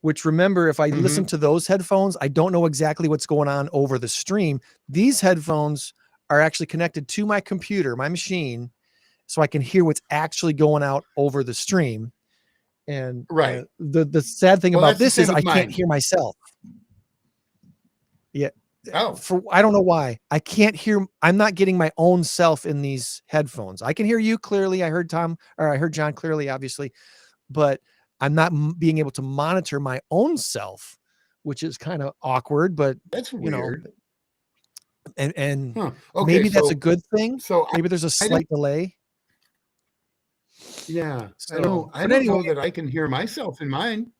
[SPEAKER 2] which remember, if I listen to those headphones, I don't know exactly what's going on over the stream. These headphones are actually connected to my computer, my machine, so I can hear what's actually going out over the stream. And
[SPEAKER 7] Right.
[SPEAKER 2] The sad thing
[SPEAKER 7] Well,
[SPEAKER 2] about
[SPEAKER 7] that's the
[SPEAKER 2] this is
[SPEAKER 7] same
[SPEAKER 2] I
[SPEAKER 7] with
[SPEAKER 2] can't
[SPEAKER 7] mine.
[SPEAKER 2] hear myself. Yeah.
[SPEAKER 7] Oh,
[SPEAKER 2] I don't know why. I can't hear. I'm not getting my own self in these headphones. I can hear you clearly. I heard John clearly, obviously, but I'm not being able to monitor my own self, which is kind of awkward, but
[SPEAKER 7] that's
[SPEAKER 2] you know,
[SPEAKER 7] weird.
[SPEAKER 2] and
[SPEAKER 7] Huh. Okay,
[SPEAKER 2] maybe that's
[SPEAKER 7] so
[SPEAKER 2] a good thing.
[SPEAKER 7] so
[SPEAKER 2] Maybe there's a
[SPEAKER 7] I don't.
[SPEAKER 2] slight delay.
[SPEAKER 7] Yeah,
[SPEAKER 2] So,
[SPEAKER 7] I
[SPEAKER 2] but
[SPEAKER 7] don't
[SPEAKER 2] anyway,
[SPEAKER 7] know that I can hear myself in mine.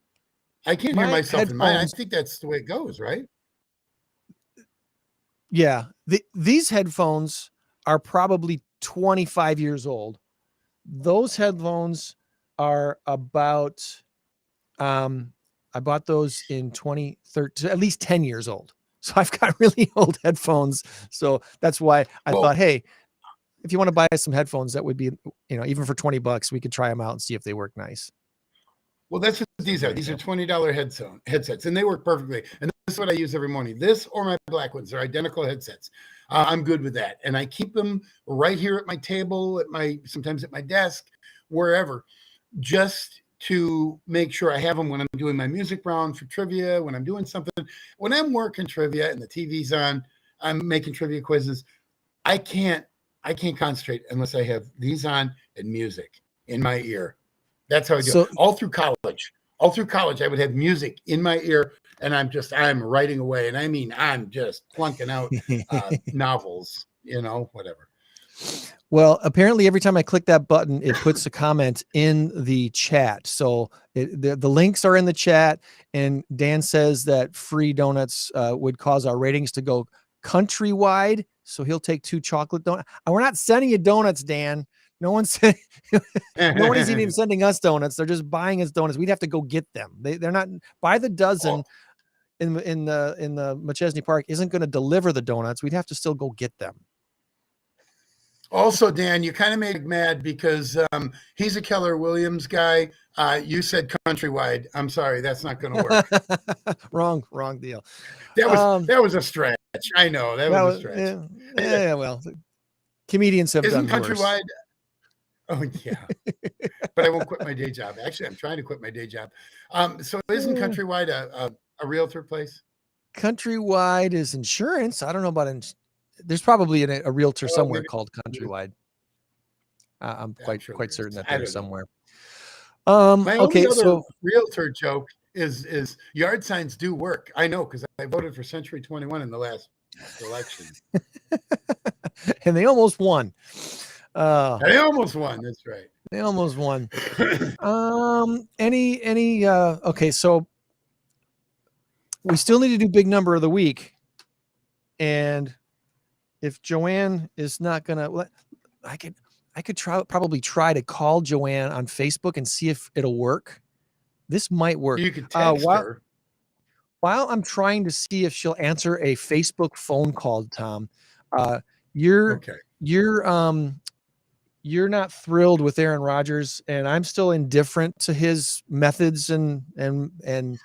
[SPEAKER 7] I can't hear
[SPEAKER 2] my
[SPEAKER 7] myself in mine. I
[SPEAKER 2] headphones.
[SPEAKER 7] think that's the way it goes, right?
[SPEAKER 2] Yeah, these headphones are probably 25 years old. Those headphones are about I bought those in 2013, at least 10 years old. So I've got really old headphones. So that's why I
[SPEAKER 7] Well,
[SPEAKER 2] thought, hey, if you want to buy some headphones, that would be, even for $20, we could try them out and see if they work nice.
[SPEAKER 7] Well, that's what these are. These are $20 headsets, and they work perfectly. And this is what I use every morning. This or my black ones. They're identical headsets. I'm good with that. And I keep them right here at my table, sometimes at my desk, wherever, just to make sure I have them when I'm doing my music round for trivia, when I'm doing something. When I'm working trivia and the TV's on, I'm making trivia quizzes. I can't concentrate unless I have these on and music in my ear. That's how I do it. All through college, I would have music in my ear, and I'm writing away. And I mean, I'm just plunking out novels, whatever.
[SPEAKER 2] Well, apparently every time I click that button, it puts a comment in the chat. So the links are in the chat, and Dan says that free donuts would cause our ratings to go countrywide. So he'll take 2 chocolate donuts. We're not sending you donuts, Dan. Nobody's even sending us donuts. They're just buying us donuts. We'd have to go get them. They're not by the dozen in the McChesney Park isn't going to deliver the donuts. We'd have to still go get them.
[SPEAKER 7] Also, Dan, you kind of made me mad because he's a Keller Williams guy. You said countrywide. I'm sorry, that's not going to work.
[SPEAKER 2] Wrong deal.
[SPEAKER 7] That was a stretch. I know that was a stretch.
[SPEAKER 2] Yeah, well, comedians have
[SPEAKER 7] Isn't
[SPEAKER 2] done
[SPEAKER 7] countrywide?
[SPEAKER 2] worse.
[SPEAKER 7] Oh yeah, but I won't quit my day job. Actually, I'm trying to quit my day job. So isn't countrywide a realtor place?
[SPEAKER 2] Countrywide is insurance. I don't know about there's probably a realtor somewhere called Countrywide. I'm quite certain that there's somewhere.
[SPEAKER 7] My
[SPEAKER 2] okay,
[SPEAKER 7] only other
[SPEAKER 2] so
[SPEAKER 7] realtor joke is yard signs do work. I know because I voted for Century 21 in the last election,
[SPEAKER 2] and they almost won.
[SPEAKER 7] They almost won. That's right.
[SPEAKER 2] They almost won. Okay, so we still need to do big number of the week, and if Joann is not gonna, I could probably try to call Joann on Facebook and see if it'll work. This might work.
[SPEAKER 7] You could text her.
[SPEAKER 2] While I'm trying to see if she'll answer a Facebook phone call, Tom, you're not thrilled with Aaron Rodgers, and I'm still indifferent to his methods and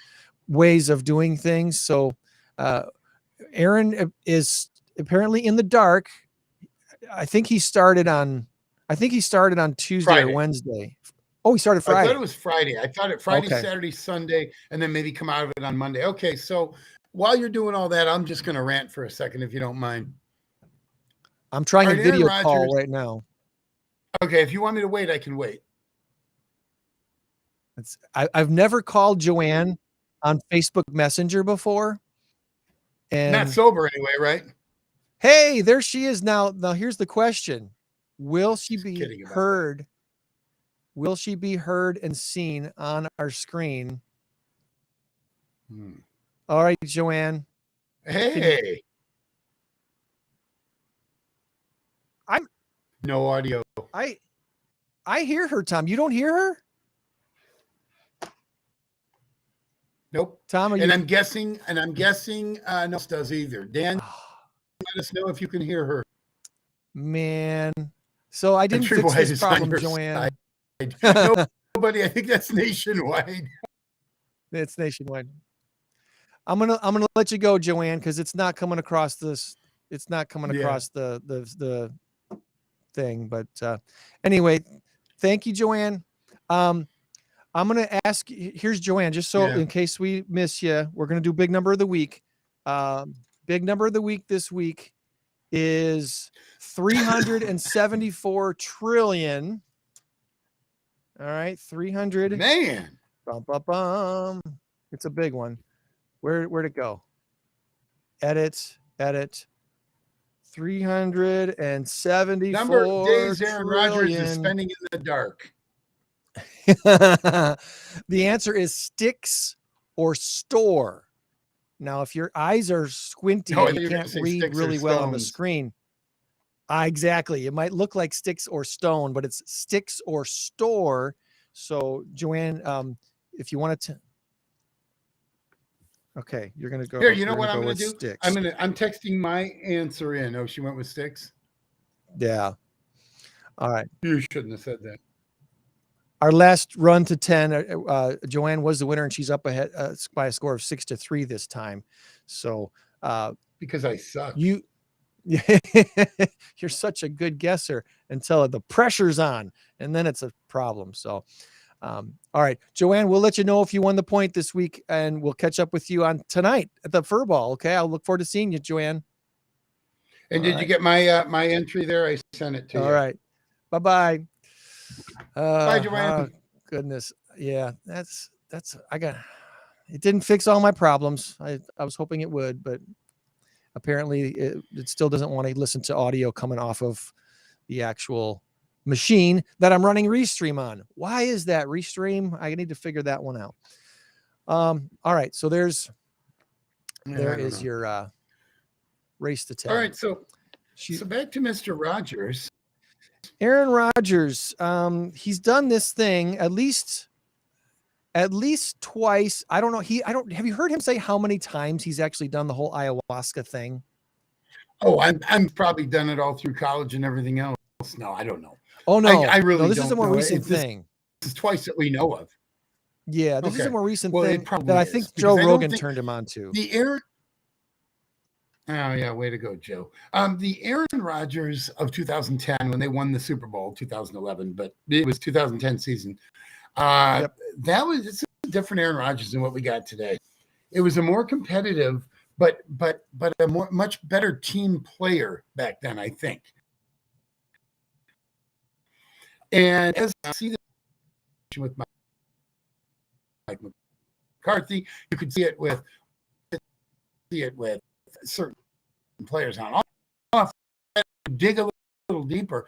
[SPEAKER 2] ways of doing things. So Aaron is apparently in the dark. I think he started on Tuesday
[SPEAKER 7] Friday.
[SPEAKER 2] or Wednesday. Oh, he started Friday.
[SPEAKER 7] I thought it was Friday. I thought it Friday,
[SPEAKER 2] Okay.
[SPEAKER 7] Saturday, Sunday, and then maybe come out of it on Monday. Okay, so while you're doing all that, I'm just going to rant for a second, if you don't mind.
[SPEAKER 2] I'm trying a video
[SPEAKER 7] Aaron
[SPEAKER 2] call
[SPEAKER 7] Rodgers,
[SPEAKER 2] right now.
[SPEAKER 7] Okay, if you want me to wait, I can wait.
[SPEAKER 2] I've never called Joann on Facebook Messenger before. And
[SPEAKER 7] Not sober anyway, right?
[SPEAKER 2] Hey, there she is now. Now here's the question. Will she be heard? Will she be heard and seen on our screen? All right, Joann.
[SPEAKER 7] Hey.
[SPEAKER 2] I'm
[SPEAKER 7] no audio.
[SPEAKER 2] I hear her, Tom. You don't hear her?
[SPEAKER 7] Nope.
[SPEAKER 2] Tom,
[SPEAKER 7] I'm guessing no one does either. Dan, let us know if you can hear her.
[SPEAKER 2] Man. So I didn't fix this problem, Joann.
[SPEAKER 7] Nobody, I think that's nationwide.
[SPEAKER 2] It's nationwide. I'm gonna let you go, Joann, because it's not coming across this. It's not coming across the thing. But anyway, thank you, Joann. I'm going to ask, here's Joann, just so in case we miss you, we're going to do big number of the week. Big number of the week this week is 374 trillion. All right. 300.
[SPEAKER 7] Man.
[SPEAKER 2] Bum, bum, bum. It's a big one. Where'd it go? Edit. 374
[SPEAKER 7] number of days Aaron Rodgers is
[SPEAKER 2] trillion.
[SPEAKER 7] spending in the dark.
[SPEAKER 2] The answer is sticks or store. Now, if your eyes are squinty, and you can't read really well on the screen. Exactly. It might look like sticks or stone, but it's sticks or store. So, Joann, if you wanted to. Okay, you're going to go.
[SPEAKER 7] Here, you know what I'm going to do?
[SPEAKER 2] Sticks.
[SPEAKER 7] I'm texting my answer in. Oh, she went with sticks?
[SPEAKER 2] Yeah. All right.
[SPEAKER 7] You shouldn't have said that.
[SPEAKER 2] Our last run to 10, Joann was the winner, and she's up ahead by a score of 6-3 this time. So,
[SPEAKER 7] because I suck.
[SPEAKER 2] You're such a good guesser until the pressure's on, and then it's a problem. So, all right, Joann, we'll let you know if you won the point this week, and we'll catch up with you on tonight at the Fur Ball. Okay, I'll look forward to seeing you, Joann.
[SPEAKER 7] And did you get my my entry there? I sent it to you.
[SPEAKER 2] All right, bye.
[SPEAKER 7] Bye, Joann.
[SPEAKER 2] Goodness. Yeah, that's it didn't fix all my problems. I was hoping it would, but apparently it still doesn't want to listen to audio coming off of the actual machine that I'm running Restream on. Why is that Restream? I need to figure that one out. All right. So there is your race to 10.
[SPEAKER 7] All right. So back to Mr. Rodgers.
[SPEAKER 2] Aaron Rodgers, he's done this thing at least twice. I don't know. Have you heard him say how many times he's actually done the whole ayahuasca thing?
[SPEAKER 7] Oh, I'm probably done it all through college and everything else. No, I don't know.
[SPEAKER 2] Oh no,
[SPEAKER 7] I really don't.
[SPEAKER 2] This is a more recent thing.
[SPEAKER 7] This is twice that we know of.
[SPEAKER 2] Yeah, this is a more recent thing
[SPEAKER 7] that
[SPEAKER 2] I think Joe Rogan turned him on to.
[SPEAKER 7] Oh yeah, way to go, Joe. The Aaron Rodgers of 2010 when they won the Super Bowl, 2011, but it was 2010 season. It's a different Aaron Rodgers than what we got today. It was a more competitive, but a much better team player back then, I think. And as I see this with Mike McCarthy, you could see it with certain players on off. Dig a little deeper.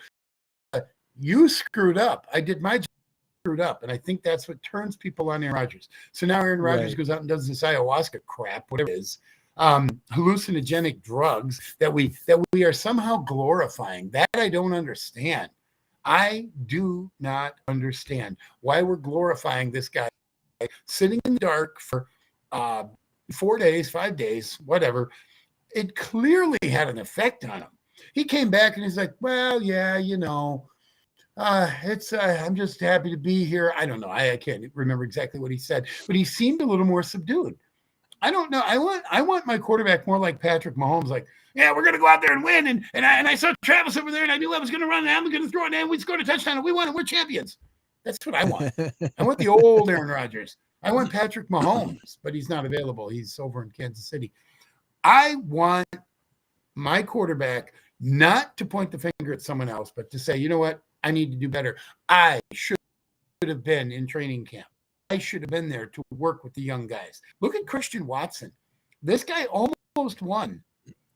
[SPEAKER 7] You screwed up. I did my job. Screwed up, and I think that's what turns people on Aaron Rodgers. So now Aaron Rodgers goes out and does this ayahuasca crap, whatever it is, hallucinogenic drugs that we are somehow glorifying. That I don't understand. I do not understand why we're glorifying this guy sitting in the dark for 4 days, 5 days, whatever. It clearly had an effect on him. He came back and he's like, well, yeah, I'm just happy to be here. I don't know. I can't remember exactly what he said, but he seemed a little more subdued. I don't know. I want my quarterback more like Patrick Mahomes, like, yeah, we're going to go out there and win. And I saw Travis over there and I knew I was going to run and I'm going to throw it and we scored a touchdown and we won and we're champions. That's what I want. I want the old Aaron Rodgers. I want Patrick Mahomes, but he's not available. He's over in Kansas City. I want my quarterback not to point the finger at someone else, but to say, you know what? I need to do better. I should have been in training camp. I should have been there to work with the young guys. Look at Christian Watson. This guy almost won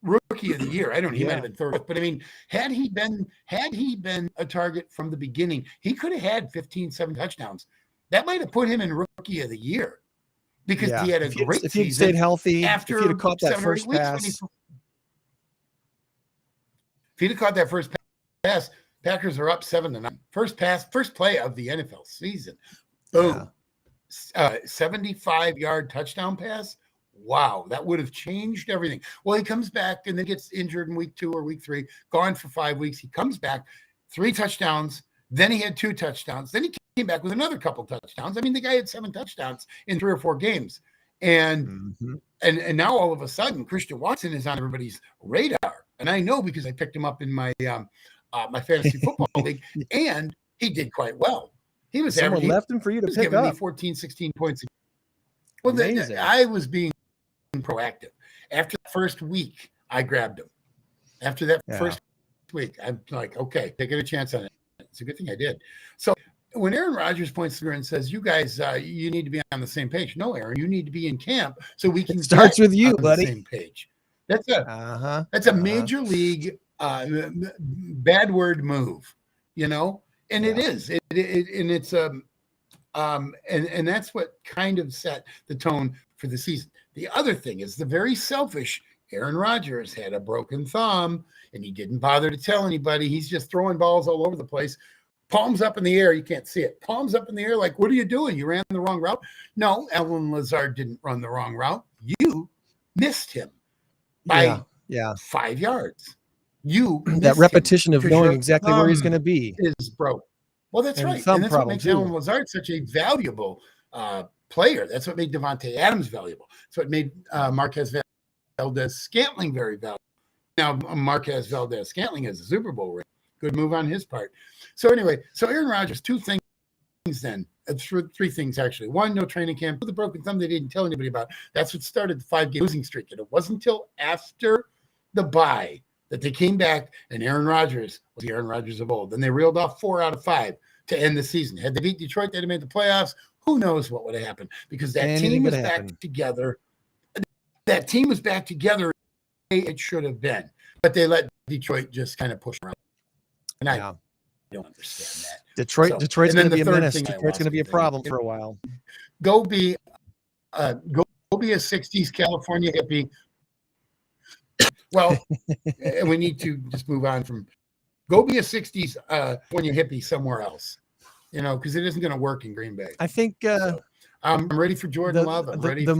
[SPEAKER 7] Rookie of the Year. I don't know. He might have been third, but I mean, had he been a target from the beginning, he could have had 7 touchdowns. That might have put him in Rookie of the Year because he had a great season.
[SPEAKER 2] If he'd stayed healthy,
[SPEAKER 7] after
[SPEAKER 2] if he'd have caught that first pass.
[SPEAKER 7] If he'd have caught that first pass, Packers are up 7-9. First play of the NFL season. Boom. 75-yard touchdown pass. Wow, that would have changed everything. Well, he comes back and then gets injured in week 2 or week 3, gone for 5 weeks. He comes back, 3 touchdowns. Then he had 2 touchdowns. Then he came back with another couple touchdowns. I mean, the guy had 7 touchdowns in 3 or 4 games. And and now all of a sudden, Christian Watson is on everybody's radar. And I know because I picked him up in my my fantasy football league, and he did quite well. He was
[SPEAKER 2] Someone
[SPEAKER 7] averaging,
[SPEAKER 2] left him for you to
[SPEAKER 7] he was
[SPEAKER 2] pick
[SPEAKER 7] giving me
[SPEAKER 2] up.
[SPEAKER 7] 14, 16 points. Well,
[SPEAKER 2] Amazing.
[SPEAKER 7] I was being proactive. After the first week, I grabbed him. After that first week, I'm like, okay, taking a chance on it. It's a good thing I did. So when Aaron Rodgers points to her and says, you guys, you need to be on the same page. No, Aaron, you need to be in camp so we can
[SPEAKER 2] starts
[SPEAKER 7] get
[SPEAKER 2] with you,
[SPEAKER 7] on
[SPEAKER 2] buddy.
[SPEAKER 7] the same page. That's a major league bad word move, you know, and it is. And it's and that's what kind of set the tone for the season. The other thing is the very selfish Aaron Rodgers had a broken thumb and he didn't bother to tell anybody. He's just throwing balls all over the place. Palms up in the air. You can't see it. Palms up in the air. Like, what are you doing? You ran the wrong route. No, Alan Lazard didn't run the wrong route. You missed him by 5 yards. You
[SPEAKER 2] that repetition of knowing exactly where he's going to be
[SPEAKER 7] is broke. Well, that's right.
[SPEAKER 2] And
[SPEAKER 7] that's what makes Alan Lazard such a valuable player. That's what made Davante Adams valuable. That's what made Marquez Valdez-Scantling very valuable. Now, Marquez Valdez-Scantling has a Super Bowl ring. Good move on his part. So anyway, Aaron Rodgers, two things then. Three things, actually. One, no training camp. The broken thumb they didn't tell anybody about. That's what started the 5-game losing streak. And it wasn't until after the bye that they came back and Aaron Rodgers was the Aaron Rodgers of old. Then they reeled off 4 out of 5 to end the season. Had they beat Detroit, they'd have made the playoffs. Who knows what would have happened? Because that team was back together. That team was back together. It should have been. But they let Detroit just kind of push around. And I don't understand that.
[SPEAKER 2] Detroit's going to be a menace. Detroit's going to be a problem for a while.
[SPEAKER 7] Go be a 60s California hippie. Well, and we need to just move on from go be a 60s California hippie somewhere else, you know, because it isn't going to work in Green Bay.
[SPEAKER 2] I think
[SPEAKER 7] I'm ready for Jordan Love. I'm ready for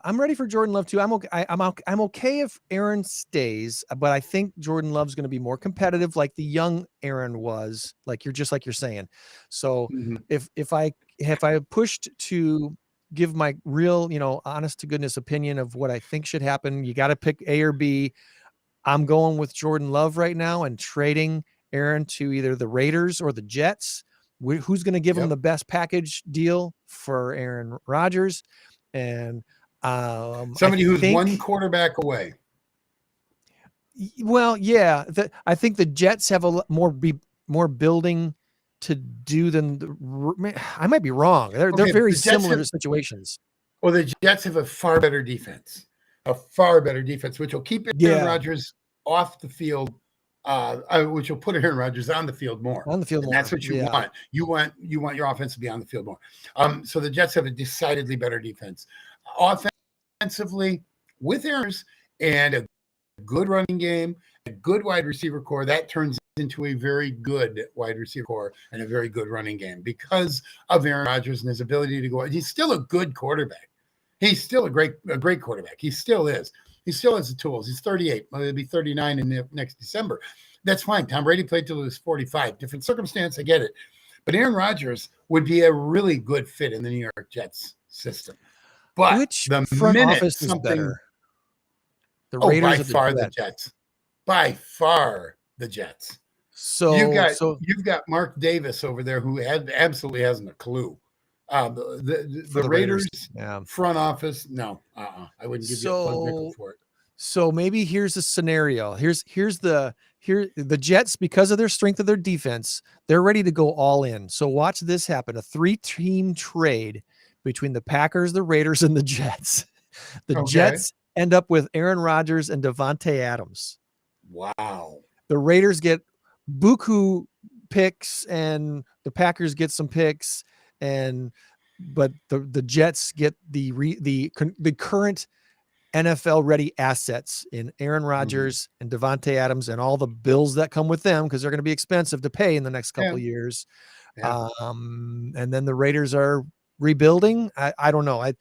[SPEAKER 2] I'm ready for Jordan Love too. I'm okay if Aaron stays, but I think Jordan Love's going to be more competitive, like the young Aaron was. Like you're saying. So if I pushed to give my real, honest to goodness opinion of what I think should happen, you got to pick A or B. I'm going with Jordan Love right now and trading Aaron to either the Raiders or the Jets. Who's going to give him the best package deal for Aaron Rodgers? And
[SPEAKER 7] somebody who's one quarterback away.
[SPEAKER 2] Well, yeah, I think the Jets have a more building to do than I might be wrong. They're very similar situations.
[SPEAKER 7] Well, the Jets have a far better defense, which will keep Aaron Rodgers off the field, which will put Aaron Rodgers on the field more. That's what you want. You want your offense to be on the field more. So the Jets have a decidedly better defense. Offensively, with Aaron's and a good running game, a good wide receiver core, that turns into a very good wide receiver core and a very good running game because of Aaron Rodgers and his ability to go. He's still a good quarterback. He's still a great quarterback. He still is. He still has the tools. He's 38. Well, he'll be 39 in the next December. That's fine. Tom Brady played till he was 45. Different circumstance. I get it. But Aaron Rodgers would be a really good fit in the New York Jets system. But
[SPEAKER 2] which
[SPEAKER 7] the
[SPEAKER 2] front office is better? The Raiders
[SPEAKER 7] by far the Jets. By far the Jets.
[SPEAKER 2] So
[SPEAKER 7] you've got Mark Davis over there who absolutely hasn't a clue. The Raiders front office, no, I wouldn't give you a plug nickel for it.
[SPEAKER 2] So maybe here's a scenario. Here's the Jets, because of their strength of their defense, they're ready to go all in. So watch this happen: a 3-team trade between the Packers, the Raiders, and the Jets. The Jets end up with Aaron Rodgers and Davante Adams.
[SPEAKER 7] Wow.
[SPEAKER 2] The Raiders get buku picks, and the Packers get some picks. But the Jets get the current NFL ready assets in Aaron Rodgers and Davante Adams and all the bills that come with them, because they're going to be expensive to pay in the next couple of years. Yeah. And then the Raiders are rebuilding. I don't know.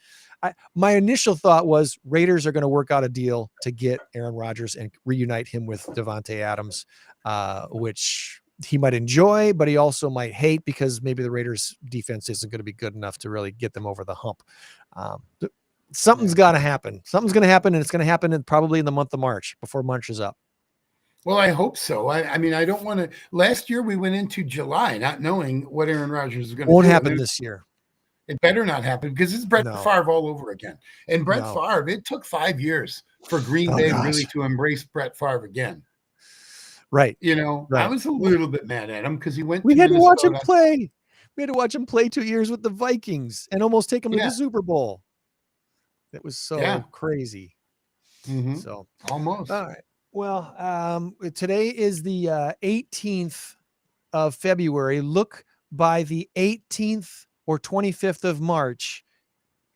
[SPEAKER 2] My initial thought was Raiders are going to work out a deal to get Aaron Rodgers and reunite him with Davante Adams, which he might enjoy, but he also might hate because maybe the Raiders defense isn't going to be good enough to really get them over the hump. Something's got to happen. Something's going to happen, and it's going to happen probably in the month of March before March is up.
[SPEAKER 7] Well, I hope so. I mean, I don't want to. Last year we went into July not knowing what Aaron Rodgers was going to do.
[SPEAKER 2] Won't happen this year.
[SPEAKER 7] It better not happen because it's Brett
[SPEAKER 2] No.
[SPEAKER 7] Favre all over again. And Brett
[SPEAKER 2] No.
[SPEAKER 7] Favre, it took 5 years for Green
[SPEAKER 2] Oh,
[SPEAKER 7] Bay
[SPEAKER 2] gosh.
[SPEAKER 7] really to embrace Brett Favre again.
[SPEAKER 2] Right.
[SPEAKER 7] You know,
[SPEAKER 2] Right.
[SPEAKER 7] I was a little bit mad at him because he went.
[SPEAKER 2] We had to watch him
[SPEAKER 7] Minnesota.
[SPEAKER 2] play. We had to watch him play 2 years with the Vikings and almost take him to
[SPEAKER 7] Yeah.
[SPEAKER 2] the Super Bowl. It was so
[SPEAKER 7] Yeah.
[SPEAKER 2] crazy.
[SPEAKER 7] Mhm.
[SPEAKER 2] So,
[SPEAKER 7] Almost.
[SPEAKER 2] all right. Well, today is the 18th of February. Look, by the 18th or 25th of March,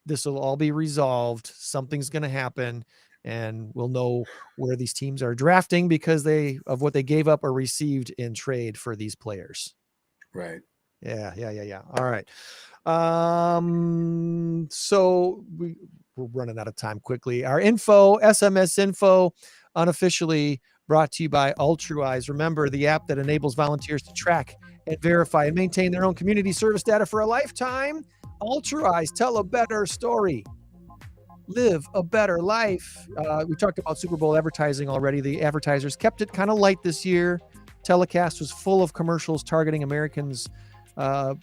[SPEAKER 2] this will all be resolved. Something's going to happen, and we'll know where these teams are drafting because of what they gave up or received in trade for these players.
[SPEAKER 7] Right.
[SPEAKER 2] Yeah. All right. So we're running out of time quickly. Our SMS info, unofficially brought to you by Altruize. Remember, the app that enables volunteers to track and verify and maintain their own community service data for a lifetime. Altruize, tell a better story. Live a better life. We talked about Super Bowl advertising already. The advertisers kept it kind of light this year. Telecast was full of commercials targeting Americans'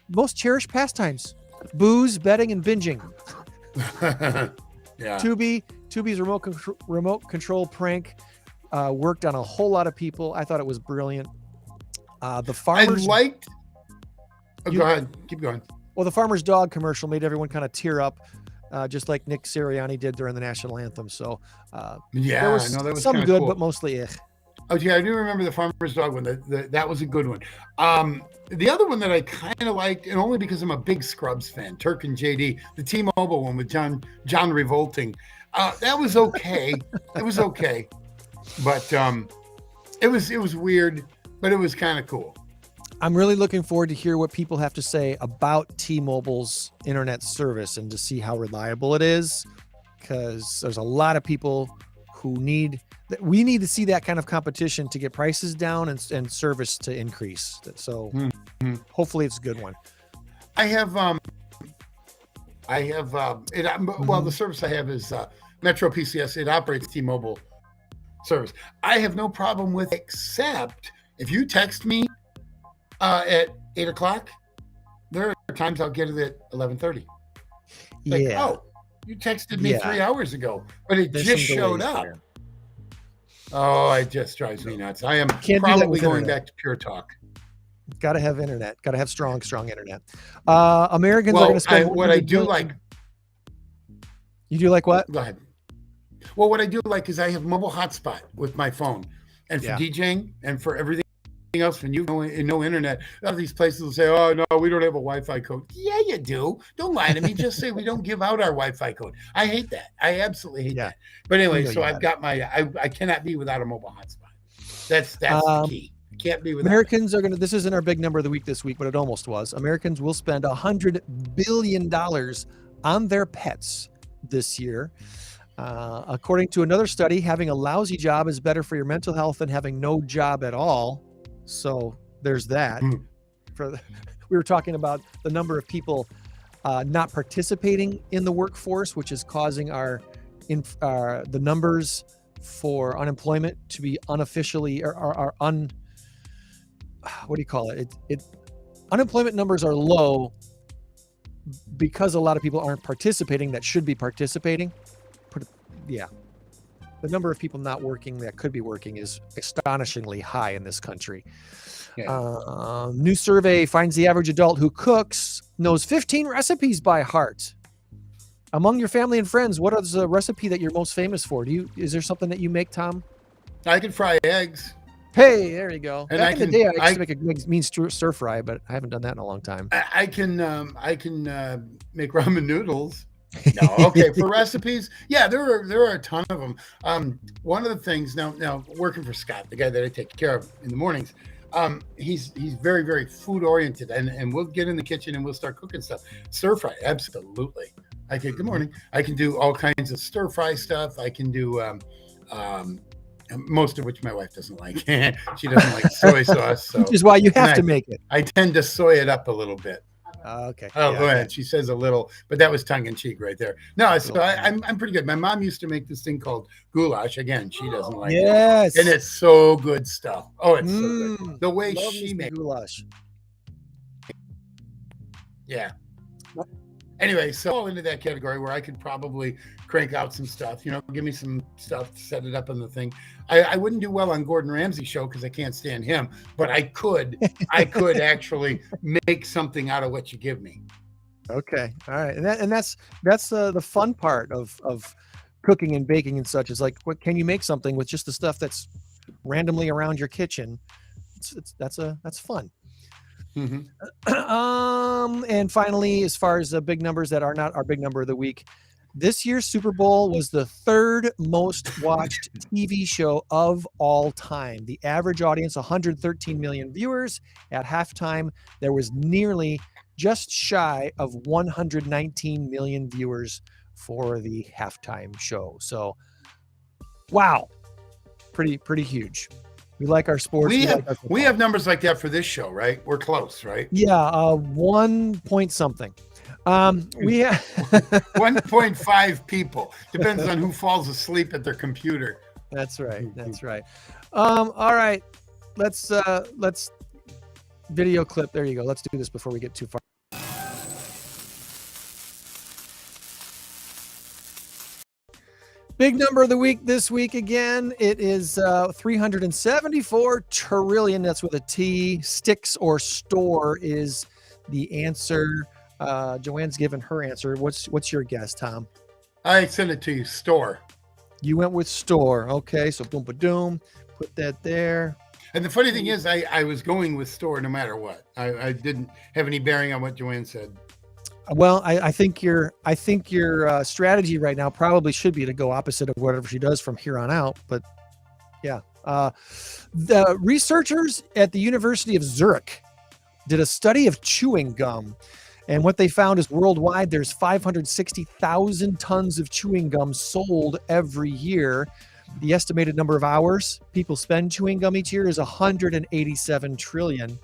[SPEAKER 2] most cherished pastimes: booze, betting, and binging.
[SPEAKER 7] Yeah.
[SPEAKER 2] Tubi's remote control prank worked on a whole lot of people. I thought it was brilliant. The farmers
[SPEAKER 7] liked. Oh, go ahead. Keep going.
[SPEAKER 2] Well, the farmer's dog commercial made everyone kind of tear up, just like Nick Sirianni did during the national anthem. So
[SPEAKER 7] Yeah,
[SPEAKER 2] there was,
[SPEAKER 7] I know that was
[SPEAKER 2] some
[SPEAKER 7] kinda
[SPEAKER 2] good,
[SPEAKER 7] cool.
[SPEAKER 2] but mostly
[SPEAKER 7] Oh yeah, I do remember the farmer's dog one. That was a good one. The other one that I kind of liked, and only because I'm a big Scrubs fan, Turk and JD, the T-Mobile one with John Revolting. That was okay. It was okay, but it was weird, but it was kind of cool.
[SPEAKER 2] I'm really looking forward to hear what people have to say about T-Mobile's internet service and to see how reliable it is, because there's a lot of people who we need to see that kind of competition to get prices down and service to increase. So hopefully it's a good one.
[SPEAKER 7] I have well, the service I have is Metro PCS. It operates T-Mobile service. I have no problem with it, except if you text me at 8:00, there are times I'll get it at 11:30. Like,
[SPEAKER 2] Yeah.
[SPEAKER 7] oh, you texted me
[SPEAKER 2] Yeah.
[SPEAKER 7] 3 hours ago, but it
[SPEAKER 2] There's
[SPEAKER 7] just
[SPEAKER 2] some
[SPEAKER 7] showed
[SPEAKER 2] delays
[SPEAKER 7] up.
[SPEAKER 2] there.
[SPEAKER 7] Oh, it just drives me nuts. I am
[SPEAKER 2] Can't do that
[SPEAKER 7] probably
[SPEAKER 2] with
[SPEAKER 7] going
[SPEAKER 2] internet.
[SPEAKER 7] back to Pure Talk.
[SPEAKER 2] Got to have internet. Got to have strong internet. Americans are going to spend.
[SPEAKER 7] What I do
[SPEAKER 2] 100
[SPEAKER 7] like.
[SPEAKER 2] You do like what?
[SPEAKER 7] Go ahead. Well, what I do like is I have mobile hotspot with my phone, and for
[SPEAKER 2] Yeah.
[SPEAKER 7] DJing and for everything else. When you go in no internet, a lot of these places will say, "Oh no, we don't have a Wi-Fi code." Yeah, you do. Don't lie to me. Just say we don't give out our Wi-Fi code. I hate that. I absolutely hate
[SPEAKER 2] Yeah.
[SPEAKER 7] that. But anyway,
[SPEAKER 2] You know
[SPEAKER 7] so
[SPEAKER 2] you
[SPEAKER 7] I've
[SPEAKER 2] had
[SPEAKER 7] got my. I cannot be without a mobile hotspot. That's the key. I can't be without.
[SPEAKER 2] Americans are going to. This isn't our big number of the week this week, but it almost was. Americans will spend $100 billion on their pets this year. According to another study, having a lousy job is better for your mental health than having no job at all. So there's that. We were talking about the number of people not participating in the workforce, which is causing the numbers for unemployment to be unofficially what do you call it? Unemployment numbers are low because a lot of people aren't participating that should be participating. Yeah. The number of people not working that could be working is astonishingly high in this country.
[SPEAKER 7] Yeah.
[SPEAKER 2] New survey finds the average adult who cooks knows 15 recipes by heart. Among your family and friends, what is the recipe that you're most famous for? Is there something that you make, Tom?
[SPEAKER 7] I can fry eggs.
[SPEAKER 2] Hey, there you go.
[SPEAKER 7] And
[SPEAKER 2] Back in the day, I used to make a mean stir fry, but I haven't done that in a long time.
[SPEAKER 7] I can make ramen noodles. No, okay. For recipes, yeah, there are a ton of them. One of the things now working for Scott, the guy that I take care of in the mornings, he's very, very food oriented, and we'll get in the kitchen and we'll start cooking stuff. Stir fry, absolutely. Good morning. I can do all kinds of stir fry stuff. I can do most of which my wife doesn't like. She doesn't like soy sauce, so
[SPEAKER 2] Which is why you have to make it.
[SPEAKER 7] I tend to soy it up a little bit.
[SPEAKER 2] Okay.
[SPEAKER 7] Oh,
[SPEAKER 2] Yeah,
[SPEAKER 7] go
[SPEAKER 2] yeah.
[SPEAKER 7] ahead. She says a little, but that was tongue in cheek right there. No, so I'm pretty good. My mom used to make this thing called goulash. Again, she doesn't like
[SPEAKER 2] Yes.
[SPEAKER 7] it. And it's so good stuff. Oh, it's so good.
[SPEAKER 2] Mm.
[SPEAKER 7] The way
[SPEAKER 2] Love
[SPEAKER 7] she
[SPEAKER 2] me some
[SPEAKER 7] makes
[SPEAKER 2] goulash.
[SPEAKER 7] Yeah. Anyway, so all into that category where I could probably crank out some stuff, give me some stuff, set it up on the thing. I wouldn't do well on Gordon Ramsay's show because I can't stand him, but I could actually make something out of what you give me.
[SPEAKER 2] Okay. All right. And that's the fun part of cooking and baking and such is like, what can you make something with just the stuff that's randomly around your kitchen? That's fun.
[SPEAKER 7] Mm-hmm.
[SPEAKER 2] And finally, as far as the big numbers that are not our big number of the week, this year's Super Bowl was the third most watched TV show of all time. The average audience, 113 million viewers. At halftime, there was nearly just shy of 119 million viewers for the halftime show. So, wow, pretty huge. We like our sports.
[SPEAKER 7] We have numbers like that for this show, right? We're close, right?
[SPEAKER 2] Yeah, 1 point something. We have
[SPEAKER 7] 1.5 people. Depends on who falls asleep at their computer.
[SPEAKER 2] That's right. All right. Let's video clip. There you go. Let's do this before we get too far. Big number of the week this week again. It is 374 trillion. That's with a T. Sticks or store is the answer. Joanne's given her answer. What's your guess, Tom?
[SPEAKER 7] I sent it to you. Store.
[SPEAKER 2] You went with store. Okay, so boom, ba-doom. Put that there.
[SPEAKER 7] And the funny thing is, I was going with store no matter what. I didn't have any bearing on what Joanne said.
[SPEAKER 2] Well, I think your strategy right now probably should be to go opposite of whatever she does from here on out. But yeah, the researchers at the University of Zurich did a study of chewing gum, and what they found is worldwide there's 560,000 tons of chewing gum sold every year. The estimated number of hours people spend chewing gum each year is 187 trillion,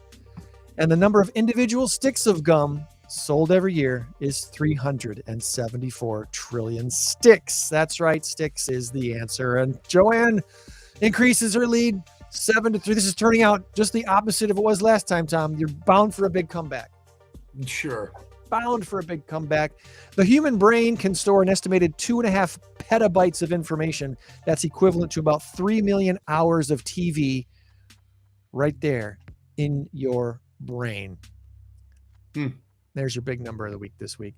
[SPEAKER 2] and the number of individual sticks of gum sold every year is 374 trillion sticks. That's right. Sticks is the answer. And Joanne increases her lead 7-3. This is turning out just the opposite of what it was last time, Tom. You're bound for a big comeback.
[SPEAKER 7] Sure.
[SPEAKER 2] Bound for a big comeback. The human brain can store an estimated 2.5 petabytes of information. That's equivalent to about 3 million hours of TV right there in your brain. There's your big number of the week this week.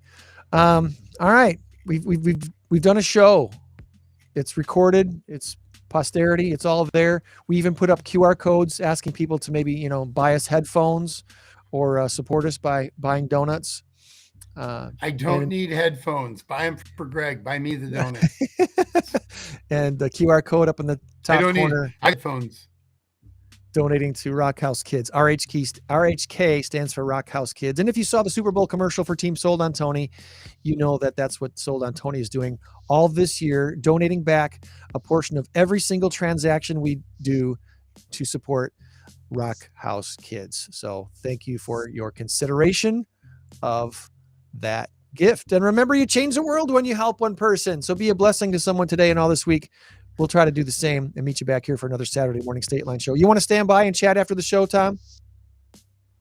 [SPEAKER 2] All right, we've done a show. It's recorded. It's posterity. It's all there. We even put up QR codes asking people to maybe buy us headphones or support us by buying donuts.
[SPEAKER 7] I don't need headphones. Buy them for Greg. Buy me the donuts.
[SPEAKER 2] And the QR code up in the top corner.
[SPEAKER 7] Need headphones.
[SPEAKER 2] Donating to Rock House Kids. RHK stands for Rock House Kids. And if you saw the Super Bowl commercial for Team Sold on Tony, you know that's what Sold on Tony is doing all this year, donating back a portion of every single transaction we do to support Rock House Kids. So thank you for your consideration of that gift. And remember, you change the world when you help one person. So be a blessing to someone today and all this week. We'll try to do the same and meet you back here for another Saturday Morning Stateline Show. You want to stand by and chat after the show, Tom?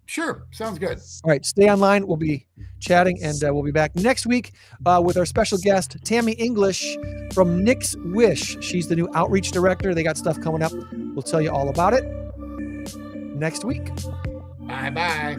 [SPEAKER 7] Sure. Sounds good.
[SPEAKER 2] All right. Stay online. We'll be chatting, and we'll be back next week with our special guest, Tammy English from Nick's Wish. She's the new outreach director. They got stuff coming up. We'll tell you all about it next week.
[SPEAKER 7] Bye-bye.